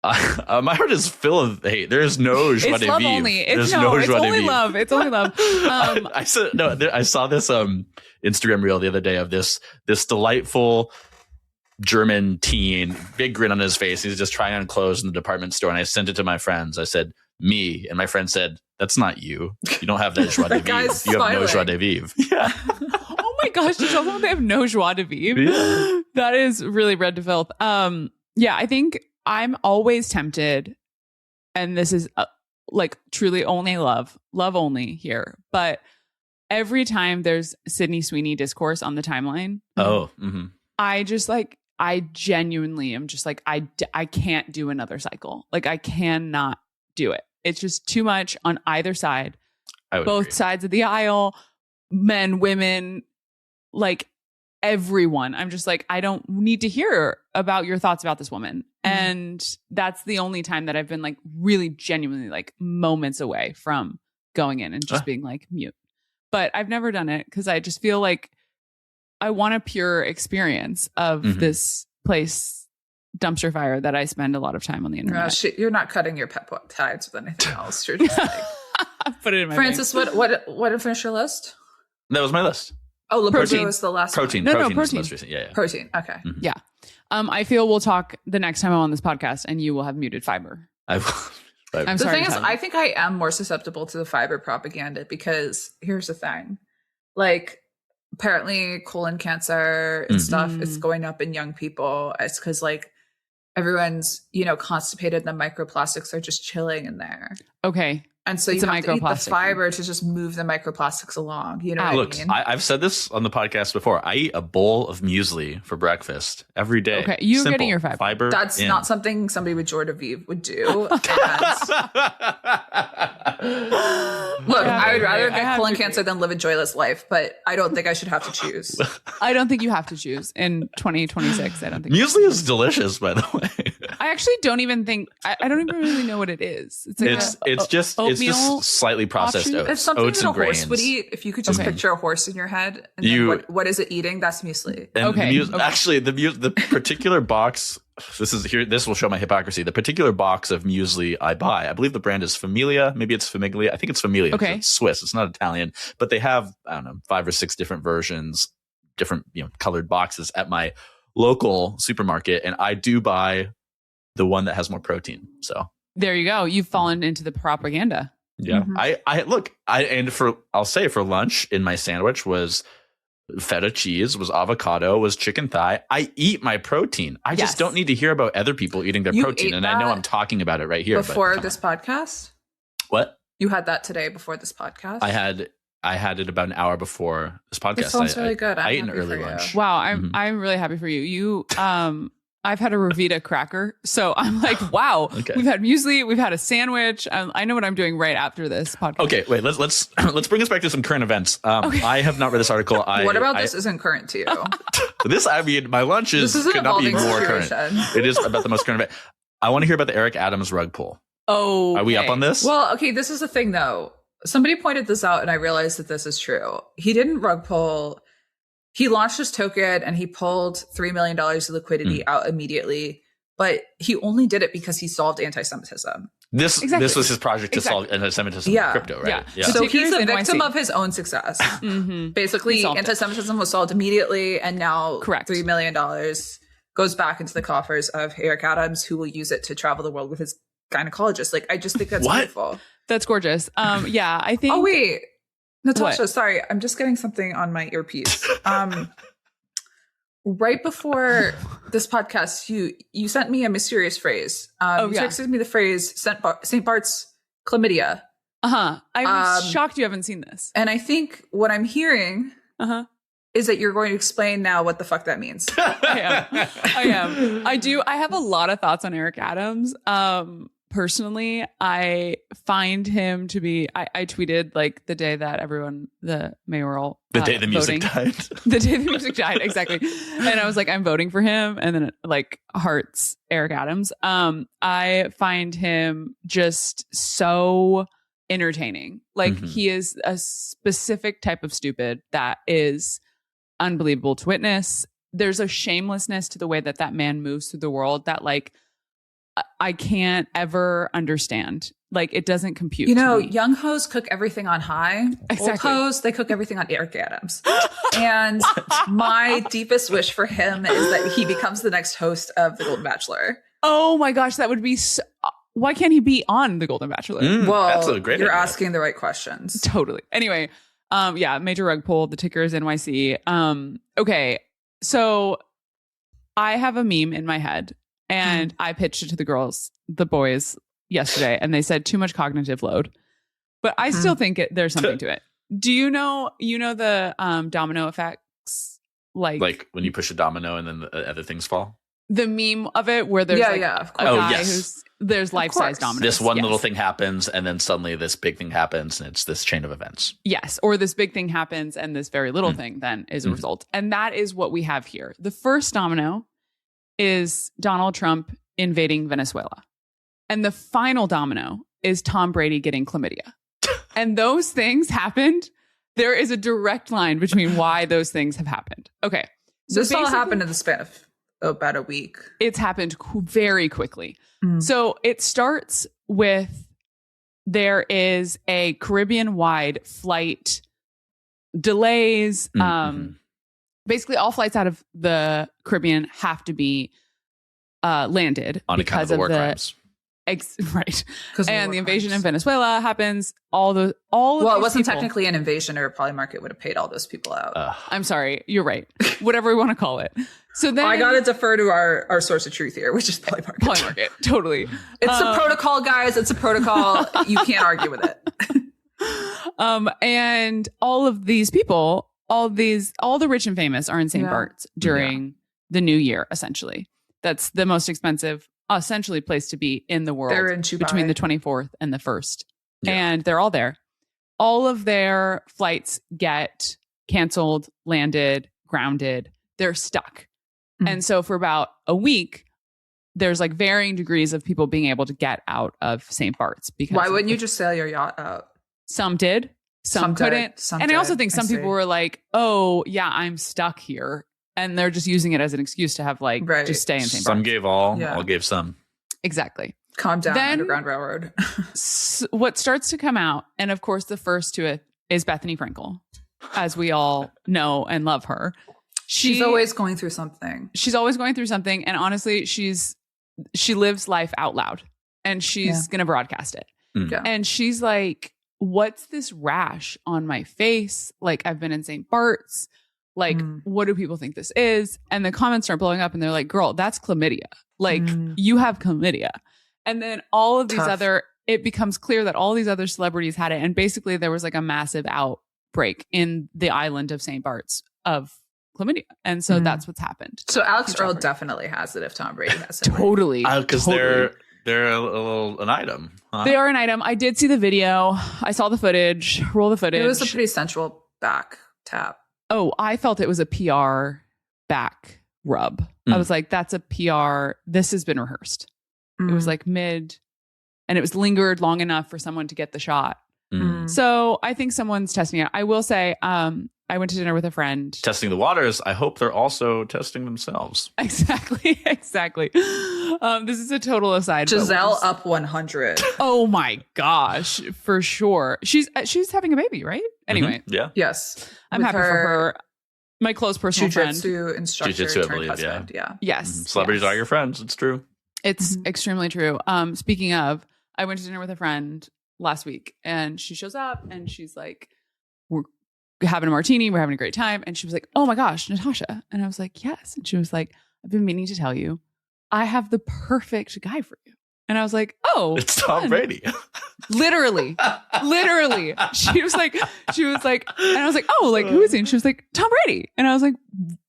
Speaker 1: My heart is full of hate. There is no joie
Speaker 3: It's
Speaker 1: de
Speaker 3: love
Speaker 1: vivre.
Speaker 3: only.
Speaker 1: There's
Speaker 3: It's it's
Speaker 1: joie de
Speaker 3: only
Speaker 1: vivre.
Speaker 3: love. It's only love.
Speaker 1: I said no. I saw this Instagram reel the other day of this delightful German teen, big grin on his face. He's just trying on clothes in the department store, and I sent it to my friends. I said, "Me," and my friend said, "That's not you. You don't have that joie de
Speaker 2: That
Speaker 1: vivre.
Speaker 2: guy's
Speaker 1: You have no joie
Speaker 2: smiling.
Speaker 1: de vivre." Yeah.
Speaker 3: Oh my gosh, to tell someone they have no joie de vivre.
Speaker 1: Yeah.
Speaker 3: That is really red to filth. Yeah, I think I'm always tempted, and this is like truly only love only here. But every time there's Sydney Sweeney discourse on the timeline,
Speaker 1: Oh. Mm-hmm.
Speaker 3: I genuinely am just like, I can't do another cycle. Like I cannot do it. It's just too much on either side,
Speaker 1: I would
Speaker 3: both
Speaker 1: agree.
Speaker 3: sides of the aisle, men, women, like everyone. I'm just like, I don't need to hear about your thoughts about this woman. And that's the only time that I've been like really genuinely like moments away from going in and just being like mute. But I've never done it because I just feel like I want a pure experience of this place dumpster fire that I spend a lot of time on the internet.
Speaker 2: You're not cutting your peptides with anything else. You're just like,
Speaker 3: Put it in my
Speaker 2: Francis, what did finish your list?
Speaker 1: That was my list.
Speaker 2: Oh, Labubu
Speaker 3: Protein.
Speaker 2: was the last
Speaker 1: Protein.
Speaker 3: No,
Speaker 1: protein. Was
Speaker 3: protein.
Speaker 1: the most recent. Yeah.
Speaker 2: Protein. Okay.
Speaker 3: Yeah. I feel we'll talk the next time I'm on this podcast and you will have muted fiber.
Speaker 1: I'm
Speaker 3: I'm
Speaker 2: The
Speaker 3: sorry.
Speaker 2: thing is,
Speaker 3: Natalia.
Speaker 2: I think I am more susceptible to the fiber propaganda because here's the thing. Like, apparently colon cancer and stuff is going up in young people. It's because like everyone's, constipated and the microplastics are just chilling in there.
Speaker 3: Okay.
Speaker 2: And so
Speaker 3: It's
Speaker 2: you
Speaker 3: a
Speaker 2: have to eat the
Speaker 3: microplastic
Speaker 2: fiber to just move the microplastics along. You know
Speaker 3: Ouch.
Speaker 2: what
Speaker 1: Look,
Speaker 2: I mean?
Speaker 1: I've said this on the podcast before. I eat a bowl of muesli for breakfast every day.
Speaker 3: Okay, you're
Speaker 1: Simple.
Speaker 3: getting your fiber.
Speaker 2: That's
Speaker 1: in.
Speaker 2: not something somebody with joie de vivre would do. And look, I would rather get colon cancer than live a joyless life, but I don't think I should have to choose.
Speaker 3: I don't think you have to choose in 2026. I don't think.
Speaker 1: Muesli is delicious, by the way.
Speaker 3: I actually don't even think. I don't even really know what it is. It's like
Speaker 1: It's just
Speaker 3: oatmeal
Speaker 1: slightly processed
Speaker 3: offshoot?
Speaker 1: oats.
Speaker 2: It's something
Speaker 1: Oats
Speaker 2: that a
Speaker 1: and
Speaker 2: horse
Speaker 1: grains.
Speaker 2: would eat. If you could just
Speaker 3: Okay.
Speaker 2: picture a horse in your head, and
Speaker 1: You-
Speaker 2: then what is it eating? That's muesli.
Speaker 1: And
Speaker 3: Okay, okay.
Speaker 1: Actually, the particular box. This will show my hypocrisy. The particular box of muesli I buy, I believe the brand is Familia. Maybe it's Famiglia. I think it's Familia. 'cause
Speaker 3: Okay.
Speaker 1: It's Swiss. It's not Italian, but they have, I don't know, 5 or 6 different versions, different colored boxes at my local supermarket, and I do buy the one that has more protein. So
Speaker 3: there you go. You've fallen into the propaganda.
Speaker 1: yeah,
Speaker 2: Mhm.
Speaker 1: I'll say for lunch in my sandwich was feta cheese, was avocado, was chicken thigh. I eat my protein. I
Speaker 3: Yes.
Speaker 1: just don't need to hear about other people eating their
Speaker 2: You
Speaker 1: protein.
Speaker 2: ate
Speaker 1: And I know
Speaker 2: that
Speaker 1: I'm talking about it right here. but
Speaker 2: Before
Speaker 1: come
Speaker 2: this
Speaker 1: on.
Speaker 2: podcast,
Speaker 1: What?
Speaker 2: you had that today before this podcast.
Speaker 1: I had it about an hour before this podcast.
Speaker 2: It sounds really good.
Speaker 1: I
Speaker 2: I'm
Speaker 1: ate an
Speaker 2: happy
Speaker 1: early
Speaker 2: for you.
Speaker 1: lunch.
Speaker 3: Wow,
Speaker 1: Mhm.
Speaker 3: I'm really happy for you. You I've had a Revita cracker, so I'm like, wow.
Speaker 1: Okay.
Speaker 3: We've had muesli, we've had a sandwich. I know what I'm doing right after this podcast.
Speaker 1: Okay, wait. Let's let's bring us back to some current events. I have not read this article.
Speaker 2: What about this isn't current to you?
Speaker 1: My lunch
Speaker 2: This is an
Speaker 1: could not be
Speaker 2: evolving
Speaker 1: more
Speaker 2: situation.
Speaker 1: current. It is about the most current event. I want to hear about the Eric Adams rug pull.
Speaker 3: Oh,
Speaker 1: Are we up on this?
Speaker 2: Well, okay, this is the thing though. Somebody pointed this out and I realized that this is true. He didn't rug pull. He launched his token and he pulled $3 million of liquidity out immediately but he only did it because he solved anti-Semitism.
Speaker 1: This was his project to solve anti-Semitism in crypto, right?
Speaker 3: Yeah.
Speaker 2: So
Speaker 3: Ticker
Speaker 2: he's
Speaker 3: is
Speaker 2: a victim
Speaker 3: NYC.
Speaker 2: of his own success.
Speaker 3: Mm-hmm.
Speaker 2: Basically, anti-Semitism was solved immediately, and now $3 million goes back into the coffers of Eric Adams, who will use it to travel the world with his gynecologist. Like, I just think that's beautiful.
Speaker 3: That's gorgeous. Yeah, I think.
Speaker 2: Oh wait, Natasha, sorry, I'm just getting something on my earpiece. Right before this podcast, you sent me a mysterious phrase. You texted me the phrase St. Bart's chlamydia.
Speaker 3: I'm shocked you haven't seen this.
Speaker 2: And I think what I'm hearing is that you're going to explain now what the fuck that means.
Speaker 3: I am. I have a lot of thoughts on Eric Adams. Personally, I find him to be, I tweeted like the day that the mayoral.
Speaker 1: The day the music died.
Speaker 3: The day the music died, exactly. And I was like, I'm voting for him. And then it, like, hearts Eric Adams. I find him just so entertaining. Like, he is a specific type of stupid that is unbelievable to witness. There's a shamelessness to the way that man moves through the world that, like, I can't ever understand. Like, it doesn't compute.
Speaker 2: You know, young hoes cook everything on high.
Speaker 3: Exactly.
Speaker 2: Old hoes, they cook everything on Eric Adams. And my deepest wish for him is that he becomes the next host of The Golden Bachelor.
Speaker 3: Oh my gosh, that would be so... Why can't he be on The Golden Bachelor?
Speaker 2: Well,
Speaker 1: that's a great
Speaker 2: you're
Speaker 1: idea.
Speaker 2: asking the right questions.
Speaker 3: Totally. Anyway, major rug pull. The ticker is NYC. Okay, so I have a meme in my head. And I pitched it to the boys yesterday, and they said too much cognitive load. But I still think there's something to it. Do you know the domino effects? Like
Speaker 1: when you push a domino and then the other things fall?
Speaker 3: The meme of it where there's
Speaker 2: of course.
Speaker 3: a guy there's life-size dominoes.
Speaker 1: This one little thing happens, and then suddenly this big thing happens, and it's this chain of events.
Speaker 3: Yes, or this big thing happens, and this very little thing then is a result. And that is what we have here. The first domino is Donald Trump invading Venezuela. And the final domino is Tom Brady getting chlamydia. And those things happened. There is a direct line between why those things have happened. Okay.
Speaker 2: So this all happened in the span of about a week.
Speaker 3: It's happened very quickly. So it starts with there is a Caribbean-wide flight delays. Basically, all flights out of the Caribbean have to be landed
Speaker 1: on account of the war crimes.
Speaker 3: Right. And the invasion in Venezuela happens. It wasn't
Speaker 2: technically an invasion, or Polymarket would have paid all those people out.
Speaker 3: I'm sorry. You're right. Whatever we want to call it. So then
Speaker 2: I got to defer to our source of truth here, which is Polymarket.
Speaker 3: Polymarket. Totally.
Speaker 2: It's a protocol, guys. It's a protocol. You can't argue with it.
Speaker 3: And all of these people, all the rich and famous are in St. Bart's during the new year, essentially. That's the most expensive, essentially, place to be in the world.
Speaker 2: They're in Dubai.
Speaker 3: Between the 24th and the 1st. Yeah. And they're all there. All of their flights get canceled, landed, grounded. They're stuck. And so for about a week, there's like varying degrees of people being able to get out of St. Bart's. Because
Speaker 2: why wouldn't you just sail your yacht out?
Speaker 3: Some did. Some couldn't. And I also think some people were like, oh, yeah, I'm stuck here. And they're just using it as an excuse to have just stay in St. Bart's.
Speaker 1: Some gave all gave some.
Speaker 3: Exactly.
Speaker 2: Calm down, Underground Railroad.
Speaker 3: What starts to come out, and of course the first to it, is Bethany Frankel, as we all know and love her.
Speaker 2: She's always going through something.
Speaker 3: She's always going through something. And honestly, she lives life out loud, and she's going to broadcast it.
Speaker 2: Yeah.
Speaker 3: And she's like, what's this rash on my face? Like, I've been in St. Bart's. Like, what do people think this is? And the comments start blowing up, and they're like, girl, that's chlamydia. Like, you have chlamydia. And then all of these it becomes clear that all these other celebrities had it. And basically there was like a massive outbreak in the island of St. Bart's of chlamydia. And so that's what's happened.
Speaker 2: So Alex Earl definitely has it if Tom Brady has it.
Speaker 3: Totally.
Speaker 1: Because they're an item. Huh?
Speaker 3: They are an item. I did see the video. I saw the footage. Roll the footage.
Speaker 2: It was a pretty sensual back tap.
Speaker 3: Oh, I felt it was a PR back rub. I was like, that's a PR. This has been rehearsed. It was like mid, and it was lingered long enough for someone to get the shot. So I think someone's testing it. I will say, I went to dinner with a friend.
Speaker 1: Testing the waters. I hope they're also testing themselves.
Speaker 3: Exactly. This is a total aside.
Speaker 2: Giselle up 100.
Speaker 3: Oh my gosh, for sure. She's having a baby, right? Anyway.
Speaker 1: Yeah.
Speaker 2: Yes.
Speaker 3: I'm happy for her. My close personal friend.
Speaker 2: Jiu-jitsu instructor
Speaker 1: Jiu-jitsu, I
Speaker 2: turned
Speaker 1: believe,
Speaker 2: husband. Yeah.
Speaker 3: Yes.
Speaker 1: Celebrities are your friends. It's true.
Speaker 3: It's extremely true. Speaking of, I went to dinner with a friend last week and she shows up and she's like, we're having a martini. We're having a great time. And she was like, oh my gosh, Natasha. And I was like, yes. And she was like, I've been meaning to tell you, I have the perfect guy for you. And I was like, oh,
Speaker 1: it's Tom Brady.
Speaker 3: Literally. She was like, and I was like, oh, like who is he? And she was like, Tom Brady. And I was like,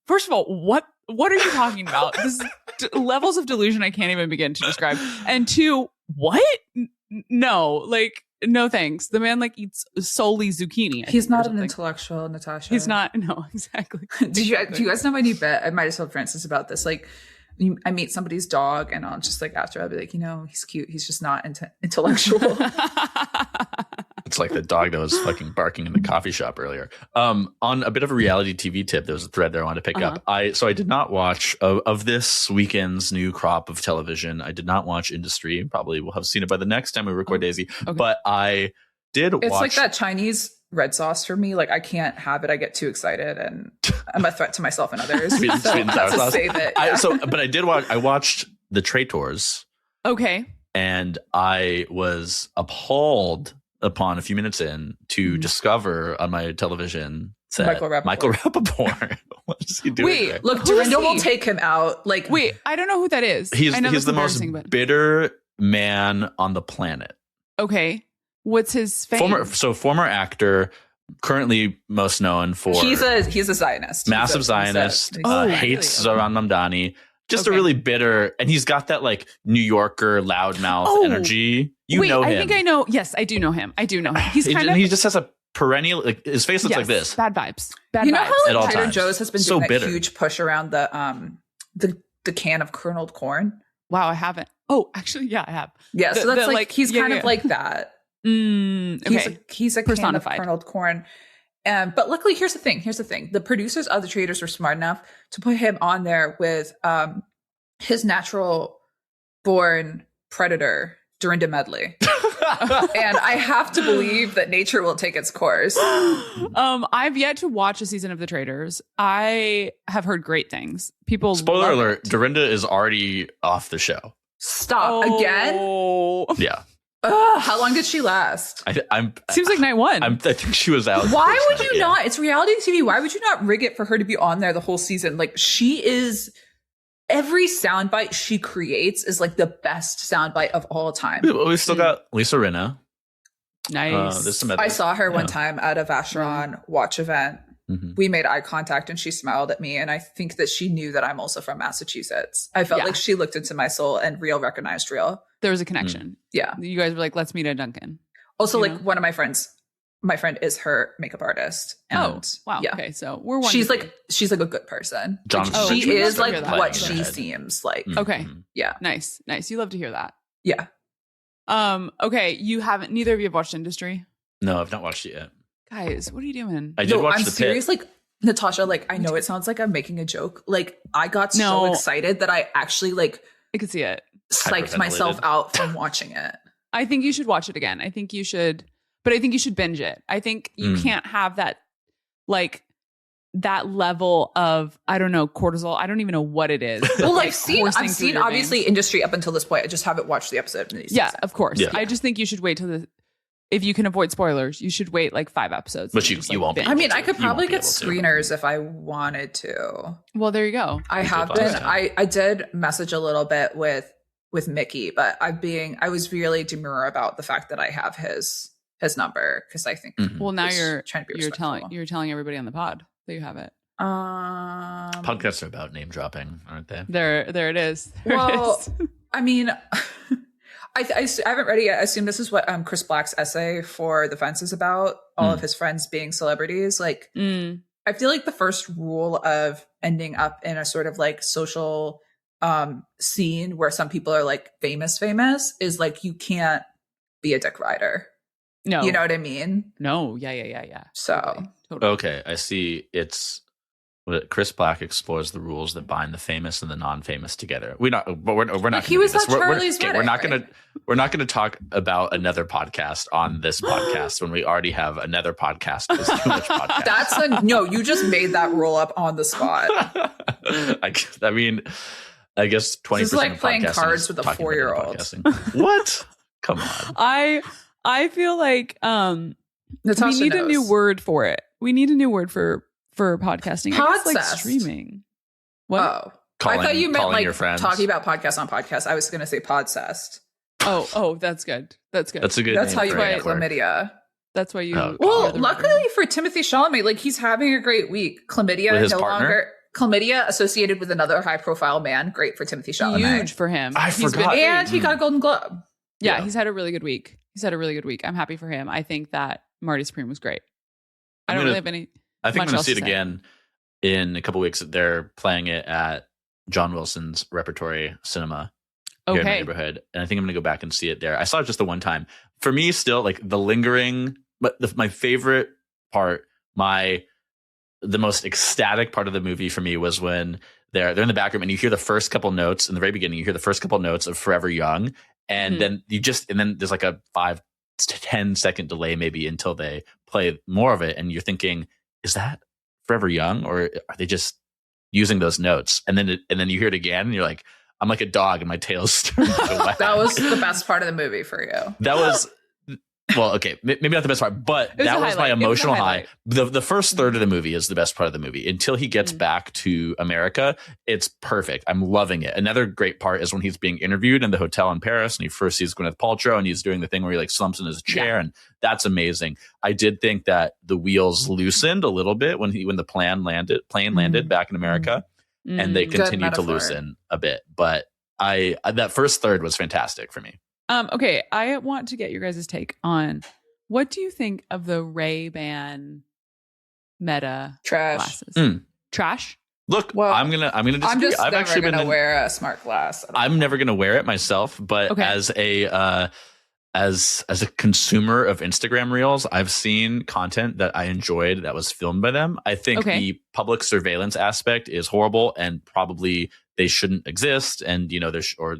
Speaker 3: first of all, what are you talking about? This is levels of delusion I can't even begin to describe. And two, what? No, like, no thanks. The man like eats solely zucchini.
Speaker 2: He's not an intellectual, Natasha.
Speaker 3: He's not. No, exactly.
Speaker 2: Do you guys know my new bet? I might have told Francis about this. Like, I meet somebody's dog and I'll just like after I'll be like, he's cute. He's just not intellectual.
Speaker 1: It's like the dog that was fucking barking in the coffee shop earlier. On a bit of a reality TV tip, there was a thread there I wanted to pick up. I did not watch of this weekend's new crop of television. I did not watch Industry. Probably will have seen it by the next time we record, Daisy. Okay. But I did watch.
Speaker 2: It's like that Chinese red sauce for me. Like I can't have it. I get too excited and I'm a threat to myself and others.
Speaker 1: Sweet and sour sauce.
Speaker 2: Save it. Yeah.
Speaker 1: But I did watch. I watched the Traitors.
Speaker 3: Okay.
Speaker 1: And I was appalled upon a few minutes in to discover on my television set Michael Rappaport. What is he doing?
Speaker 2: Wait, look, Dorinda will take him out. Like,
Speaker 3: wait, I don't know who that is.
Speaker 1: He's the most bitter man on the planet.
Speaker 3: Okay. What's his fame?
Speaker 1: Former actor, currently most known for
Speaker 2: he's a Zionist,
Speaker 1: massive Zionist. Hates Zoran Mamdani. Just a really bitter, and he's got that like New Yorker loudmouth energy. Know him.
Speaker 3: I think I know. Yes, I do know him. He's kind of.
Speaker 1: He just has a perennial. Like his face looks like this.
Speaker 3: Bad vibes.
Speaker 2: You know how like Trader Joe's has been doing that huge push around the can of kerneled corn.
Speaker 3: Wow, I haven't. Oh, actually, yeah, I have.
Speaker 2: Yeah, so that's like he's kind of like that.
Speaker 3: Okay.
Speaker 2: He's a can of kerneled corn. But luckily, here's the thing. The producers of the Traitors were smart enough to put him on there with his natural born predator, Dorinda Medley. And I have to believe that nature will take its course.
Speaker 3: I've yet to watch a season of the Traitors. I have heard great things. People
Speaker 1: Spoiler alert, Dorinda is already off the show.
Speaker 2: Stop. Again?
Speaker 1: Yeah.
Speaker 2: How long did she last?
Speaker 3: Seems like night one.
Speaker 1: I think she was out.
Speaker 2: Why would you not? It's reality TV. Why would you not rig it for her to be on there the whole season? Like she is. Every soundbite she creates is like the best soundbite of all time.
Speaker 1: We've still got Lisa Rinna.
Speaker 3: Nice.
Speaker 2: I saw her one time at a Vacheron watch event. Mm-hmm. We made eye contact and she smiled at me. And I think that she knew that I'm also from Massachusetts. I felt like she looked into my soul and real recognized real.
Speaker 3: There was a connection.
Speaker 2: Yeah.
Speaker 3: You guys were like, let's meet at Dunkin'.
Speaker 2: Also, like one of my friends, my friend is her makeup artist. And,
Speaker 3: wow. Yeah. Okay. So we're one.
Speaker 2: She's like a good person. She is like what she seems like.
Speaker 3: Okay.
Speaker 2: Yeah.
Speaker 3: Nice. You love to hear that.
Speaker 2: Yeah.
Speaker 3: Okay. Neither of you have watched Industry?
Speaker 1: No, I've not watched it yet.
Speaker 3: Guys, what are you doing?
Speaker 1: I did watch
Speaker 2: I'm serious. Like Natasha, like I know it sounds like I'm making a joke. Like I got so excited that I actually like
Speaker 3: I could see it.
Speaker 2: Psyched myself out from watching it.
Speaker 3: I think you should watch it again. I think you should binge it. I think you can't have that like that level of I don't know cortisol. I don't even know what it is.
Speaker 2: Well, like, I've seen obviously Industry up until this point. I just haven't watched the episode.
Speaker 3: Yeah, of course. Yeah. I just think you should wait till if you can avoid spoilers, you should wait like 5 episodes.
Speaker 1: But you won't be.
Speaker 2: I mean, I could probably get screeners if I wanted to.
Speaker 3: Well, there you go.
Speaker 2: I have been. I did message a little bit with Mickey, but I was really demure about the fact that I have his number because I think.
Speaker 3: Well, now you're telling everybody on the pod that you have it.
Speaker 1: Podcasts are about name dropping, aren't they?
Speaker 3: There it is.
Speaker 2: I mean. I haven't read it yet. I assume this is what Chris Black's essay for The Fence is about, all of his friends being celebrities. Like, I feel like the first rule of ending up in a sort of like social scene where some people are like famous is like you can't be a dick rider.
Speaker 3: No.
Speaker 2: You know what I mean?
Speaker 3: No. Yeah.
Speaker 2: So.
Speaker 3: Totally.
Speaker 1: Okay, I see. It's Chris Black explores the rules that bind the famous and the non-famous together. We're not going
Speaker 2: he was
Speaker 1: to
Speaker 2: at Charlie's wedding,
Speaker 1: we're not
Speaker 2: right?
Speaker 1: going to talk about another podcast on this podcast when we already have another podcast. There's too much podcast.
Speaker 2: No, you just made that rule up on the spot.
Speaker 1: I mean, I guess 20%.
Speaker 2: This is like
Speaker 1: of
Speaker 2: playing
Speaker 1: podcasting
Speaker 2: cards
Speaker 1: is
Speaker 2: with a
Speaker 1: talking about
Speaker 2: 4-year-old.
Speaker 1: podcasting. What? Come on.
Speaker 3: I feel like
Speaker 2: Natasha
Speaker 3: we need
Speaker 2: knows.
Speaker 3: a new word for it. We need a new word for podcasting. I guess, like
Speaker 2: Podcest.
Speaker 3: streaming. What?
Speaker 2: Oh. I thought you meant
Speaker 1: calling
Speaker 2: like
Speaker 1: your friends.
Speaker 2: talking about podcast on podcast. I was going to say Podcest.
Speaker 3: Oh, that's good. That's good.
Speaker 1: That's a good
Speaker 2: That's
Speaker 1: name
Speaker 2: how you
Speaker 1: for
Speaker 2: get
Speaker 1: a network.
Speaker 2: chlamydia.
Speaker 3: That's why you.
Speaker 1: Oh,
Speaker 2: Well,
Speaker 3: you're the
Speaker 2: luckily
Speaker 3: writer.
Speaker 2: for Timothy Chalamet, like he's having a great week. Chlamydia
Speaker 1: With his
Speaker 2: no
Speaker 1: partner?
Speaker 2: longer. Chlamydia associated with another high-profile man. Great for Timothy Chalamet.
Speaker 3: Huge for him.
Speaker 1: I
Speaker 3: He's
Speaker 1: forgot.
Speaker 2: And he got a Golden Globe.
Speaker 3: Yeah,
Speaker 1: Yeah.
Speaker 3: he's had a really good week. I'm happy for him. I think that Marty Supreme was great. I don't really have any.
Speaker 1: I think I'm
Speaker 3: much
Speaker 1: going to
Speaker 3: else
Speaker 1: see it
Speaker 3: to say.
Speaker 1: again in a couple weeks. They're playing it at John Wilson's Repertory Cinema here in my
Speaker 3: Okay.
Speaker 1: neighborhood, and I think I'm going to go back and see it there. I saw it just the one time. For me, still like the lingering, but my favorite part, the most ecstatic part of the movie for me was when they're in the back room and you hear the first couple notes in the very beginning. You hear the first couple notes of Forever Young, and then then there's like a 5 to 10 second delay maybe until they play more of it, and you're thinking, is that Forever Young, or are they just using those notes? And then you hear it again, and you're like, I'm like a dog, and my tail's starting to wag.
Speaker 2: That was the best part of the movie for you.
Speaker 1: That was well, okay, maybe not the best part, but
Speaker 3: It was
Speaker 1: that
Speaker 3: a
Speaker 1: was my
Speaker 3: highlight. It was a
Speaker 1: emotional high.
Speaker 3: highlight.
Speaker 1: The first third of the movie is the best part of the movie. Until he gets back to America, it's perfect. I'm loving it. Another great part is when he's being interviewed in the hotel in Paris, and he first sees Gwyneth Paltrow, and he's doing the thing where he like slumps in his chair, and that's amazing. I did think that the wheels loosened a little bit when the plane landed back in America, and they
Speaker 2: Good
Speaker 1: continued to
Speaker 2: metaphor.
Speaker 1: loosen a bit. But that first third was fantastic for me.
Speaker 3: Okay, I want to get your guys' take on what do you think of the Ray-Ban Meta
Speaker 2: Trash.
Speaker 3: glasses? Trash?
Speaker 1: Look,
Speaker 2: Well,
Speaker 1: I'm gonna disagree.
Speaker 2: I'm just
Speaker 1: I've
Speaker 2: never
Speaker 1: actually
Speaker 2: going
Speaker 1: been
Speaker 2: to wear a smart glass.
Speaker 1: I'm never going to wear it myself, but
Speaker 3: Okay.
Speaker 1: as a consumer of Instagram Reels, I've seen content that I enjoyed that was filmed by them. I think the public surveillance aspect is horrible, and probably they shouldn't exist. And or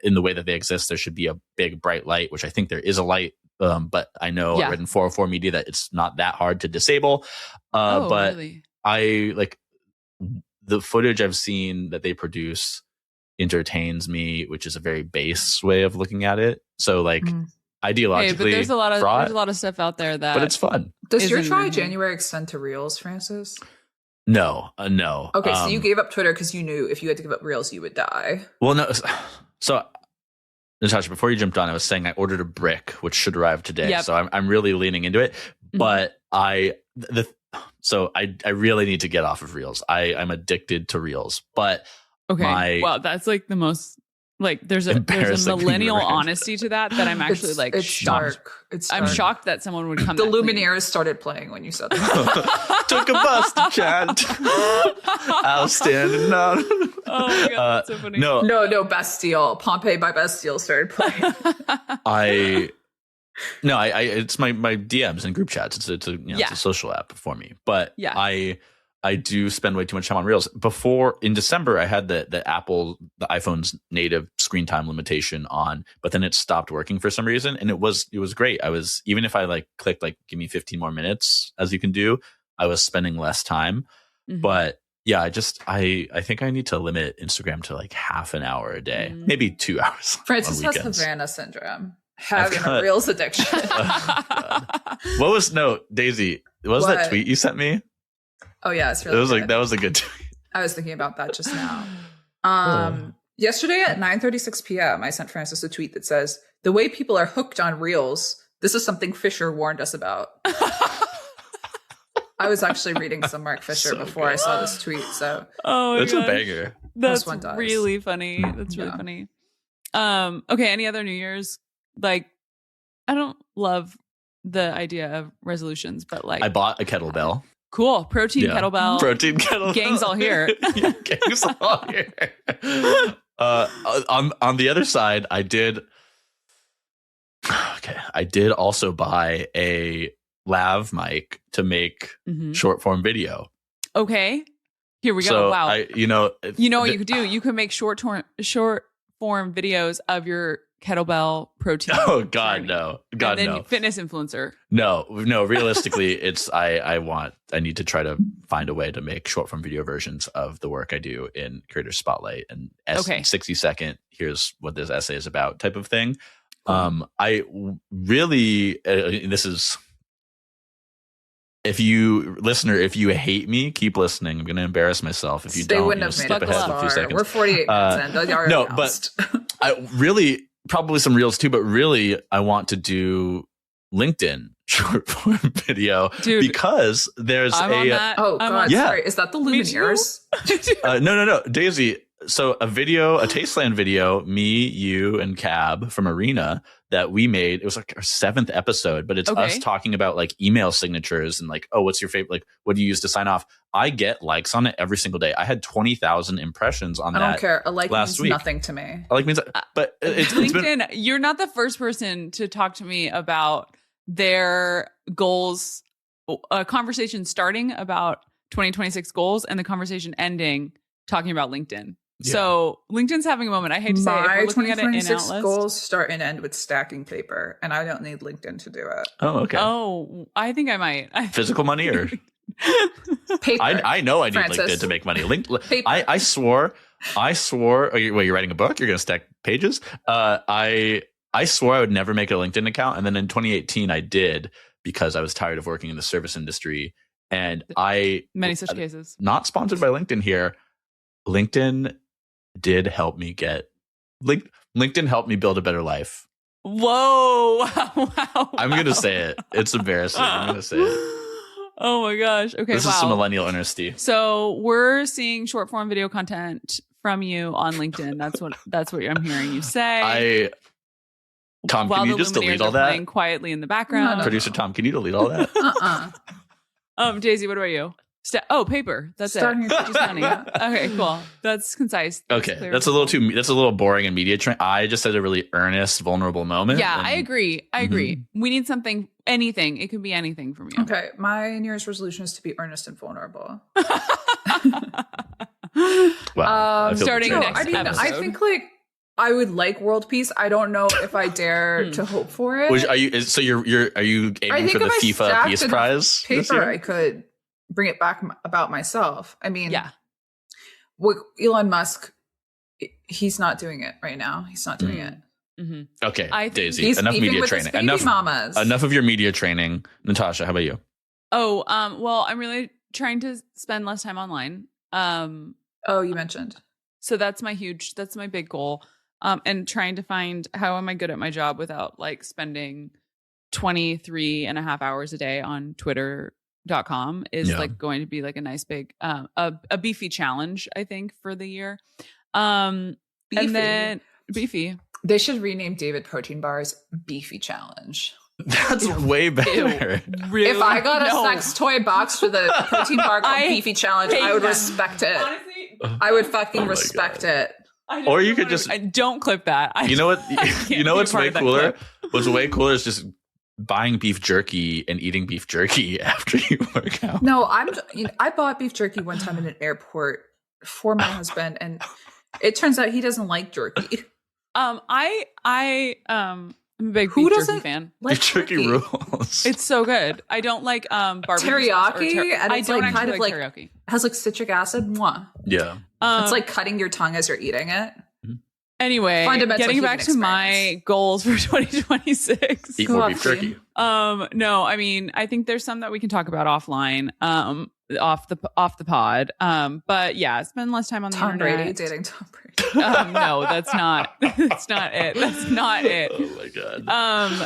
Speaker 1: in the way that they exist, there should be a big bright light, which I think there is a light. But I know I read in 404 Media that it's not that hard to disable. But
Speaker 3: really?
Speaker 1: I like the footage I've seen that they produce entertains me, which is a very base way of looking at it. So like ideologically,
Speaker 3: Hey, but there's a lot of stuff out there that
Speaker 1: but it's fun.
Speaker 2: Does your
Speaker 3: isn't
Speaker 2: try
Speaker 3: really-
Speaker 2: January extend to Reels, Francis?
Speaker 1: No, no.
Speaker 2: Okay, so you gave up Twitter because you knew if you had to give up Reels, you would die.
Speaker 1: Well, no. So Natasha, before you jumped on, I was saying I ordered a brick, which should arrive today.
Speaker 3: Yep.
Speaker 1: So I'm really leaning into it. But I really need to get off of Reels. I'm addicted to Reels. But
Speaker 3: okay. Well, that's like the most like there's a
Speaker 1: Embarrassing
Speaker 3: millennial
Speaker 1: thing to
Speaker 3: honesty to that I'm actually
Speaker 2: it's
Speaker 3: shocked.
Speaker 2: dark. It's
Speaker 3: I'm
Speaker 2: dark.
Speaker 3: shocked that someone would come.
Speaker 2: The
Speaker 3: that clean.
Speaker 2: Lumineers started playing when you said that.
Speaker 1: Took a bus to chant. Outstanding. No.
Speaker 3: Oh my god, that's so funny.
Speaker 2: No, Bastille. Pompeii by Bastille started playing.
Speaker 1: I it's my DMs and group chats. It's a social app for me. But I do spend way too much time on Reels. Before in December, I had the iPhone's native screen time limitation on, but then it stopped working for some reason, and it was great. I was, even if I like clicked like give me 15 more minutes, as you can do, I was spending less time. But yeah, I think I need to limit Instagram to like half an hour a day, maybe 2 hours.
Speaker 2: Francis
Speaker 1: on
Speaker 2: has
Speaker 1: weekends.
Speaker 2: Havana syndrome. Having a Reels addiction.
Speaker 1: Daisy? What was that tweet you sent me?
Speaker 2: Oh yeah, it's really
Speaker 1: It was
Speaker 2: good.
Speaker 1: like that was a good tweet.
Speaker 2: I was thinking about that just now. Yesterday at 9:36 p.m., I sent Francis a tweet that says, "The way people are hooked on Reels, this is something Fisher warned us about." I was actually reading some Mark Fisher before I saw this tweet, so
Speaker 1: That's a banger.
Speaker 3: That's
Speaker 2: one does.
Speaker 3: really funny. That's really funny. Okay, any other New Year's? Like, I don't love the idea of resolutions, but like
Speaker 1: I bought a kettlebell.
Speaker 3: Cool. Protein kettlebell.
Speaker 1: Protein kettlebell.
Speaker 3: Gang's all here.
Speaker 1: Yeah, gang's all here. On the other side, I I did also buy a lav mic to make short form video.
Speaker 3: Okay. Here we go.
Speaker 1: So
Speaker 3: wow.
Speaker 1: You know what
Speaker 3: you could do? You could make short form videos of your kettlebell protein.
Speaker 1: Oh God,
Speaker 3: journey.
Speaker 1: no. God,
Speaker 3: and then
Speaker 1: no.
Speaker 3: Fitness influencer.
Speaker 1: No. Realistically, it's I need to try to find a way to make short form video versions of the work I do in Creator Spotlight and 60-second. Here's what this essay is about type of thing. I really this is. If you hate me, keep listening. I'm going to embarrass myself. If you
Speaker 2: they
Speaker 1: don't,
Speaker 2: wouldn't have
Speaker 1: skip
Speaker 2: made
Speaker 1: ahead a few seconds.
Speaker 2: We're 48 minutes in.
Speaker 1: No, but I really probably some reels too. But really, I want to do LinkedIn short form video because there's
Speaker 3: I'm on that.
Speaker 2: Oh God, sorry. Is that the Lumineers?
Speaker 1: No, Daisy. So a Tasteland video, me, you, and Cab from Arena that we made. It was like our 7th episode, but it's us talking about like email signatures and like, oh, what's your favorite? Like, what do you use to sign off? I get likes on it every single day. I had 20,000 impressions on that. I don't
Speaker 2: care. A like
Speaker 1: last
Speaker 2: means
Speaker 1: week.
Speaker 2: Nothing to me.
Speaker 1: A like means, but it's
Speaker 3: LinkedIn. You're not the first person to talk to me about their goals. A conversation starting about 2026 goals and the conversation ending talking about LinkedIn. Yeah. So LinkedIn's having a moment. I hate to say it.
Speaker 2: My 2026 goals start and end with stacking paper, and I don't need LinkedIn to do it.
Speaker 1: Oh, okay.
Speaker 3: Oh, I think I might.
Speaker 1: Physical money or
Speaker 2: paper?
Speaker 1: I know I need LinkedIn to make money. I swore. You're writing a book? You're going to stack pages? I swore I would never make a LinkedIn account, and then in 2018 I did because I was tired of working in the service industry, and
Speaker 3: many such cases.
Speaker 1: Not sponsored by LinkedIn here. LinkedIn did help me LinkedIn helped me build a better life.
Speaker 3: Whoa. Wow.
Speaker 1: I'm going to say it. It's embarrassing. I'm going to say it.
Speaker 3: Oh my gosh. Okay.
Speaker 1: This is some millennial honesty.
Speaker 3: So we're seeing short form video content from you on LinkedIn. That's what I'm hearing you say.
Speaker 1: Tom, can you just delete all that?
Speaker 3: Playing quietly in the background.
Speaker 1: Producer Tom, can you delete all that?
Speaker 3: Daisy, what about you? Paper. That's
Speaker 2: Starting
Speaker 3: it. Okay, cool. That's concise.
Speaker 1: Okay, that's a little boring and media trained. I just had a really earnest, vulnerable moment.
Speaker 3: Yeah, I agree. We need something, anything. It could be anything from you.
Speaker 2: Okay, my New Year's resolution is to be earnest and vulnerable.
Speaker 1: Wow.
Speaker 3: Starting next episode.
Speaker 2: I think I would like world peace. I don't know if I dare to hope for it.
Speaker 1: Are you aiming for the FIFA Peace Prize?
Speaker 2: Paper, I could bring it back about myself. I mean, with Elon Musk, he's not doing it right now. He's not doing it.
Speaker 3: Mm-hmm.
Speaker 1: Okay, Daisy, enough media training. Enough of your media training. Natasha, how about you?
Speaker 3: Well, I'm really trying to spend less time online.
Speaker 2: You mentioned.
Speaker 3: So that's my big goal. And trying to find how am I good at my job without like spending 23.5 hours a day on Twitter.com is like going to be like a nice big a beefy challenge, I think, for the year. And then beefy.
Speaker 2: They should rename David Protein Bars Beefy Challenge.
Speaker 1: That's way better.
Speaker 3: Really?
Speaker 2: If I got a sex toy box for the protein bar called Beefy Challenge, I would respect it.
Speaker 3: Honestly,
Speaker 2: I would fucking respect it.
Speaker 1: Or you could just
Speaker 3: don't clip that.
Speaker 1: You know what? You know what's way cooler? What's way cooler is just buying beef jerky and eating beef jerky after you work out.
Speaker 2: No, I bought beef jerky one time in an airport for my husband, and it turns out he doesn't like jerky.
Speaker 3: I'm a big beef jerky fan.
Speaker 1: Beef jerky rules.
Speaker 3: It's so good. I don't like barbecue
Speaker 2: teriyaki, and it's
Speaker 3: I don't
Speaker 2: like kind of like
Speaker 3: teriyaki.
Speaker 2: Has like citric acid. Mwah.
Speaker 1: Yeah,
Speaker 2: it's like cutting your tongue as you're eating it.
Speaker 3: Anyway, getting back to my goals for 2026.
Speaker 1: Eat more beef jerky.
Speaker 3: No, I mean, I think there's some that we can talk about offline, off the pod. But yeah, spend less time on the
Speaker 2: internet.
Speaker 3: Brady,
Speaker 2: dating Tom Brady.
Speaker 3: No, that's not it. That's not it.
Speaker 1: Oh my God.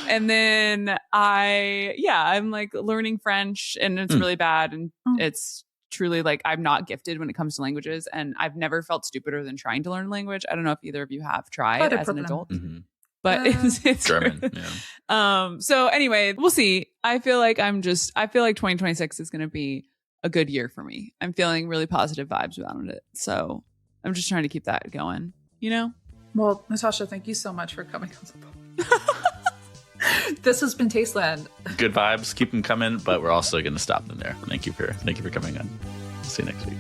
Speaker 3: And then I'm like learning French, and it's really bad, and it's truly like I'm not gifted when it comes to languages, and I've never felt stupider than trying to learn a language. I don't know if either of you have tried as an adult, but it's
Speaker 1: German. Yeah.
Speaker 3: So anyway, we'll see. I feel like 2026 is going to be a good year for me. I'm feeling really positive vibes around it. So I'm just trying to keep that going, you know?
Speaker 2: Well, Natasha, thank you so much for coming on the podcast. This has been Tasteland.
Speaker 1: Good vibes. Keep them coming, but we're also going to stop them there. Thank you for coming on. See you next week.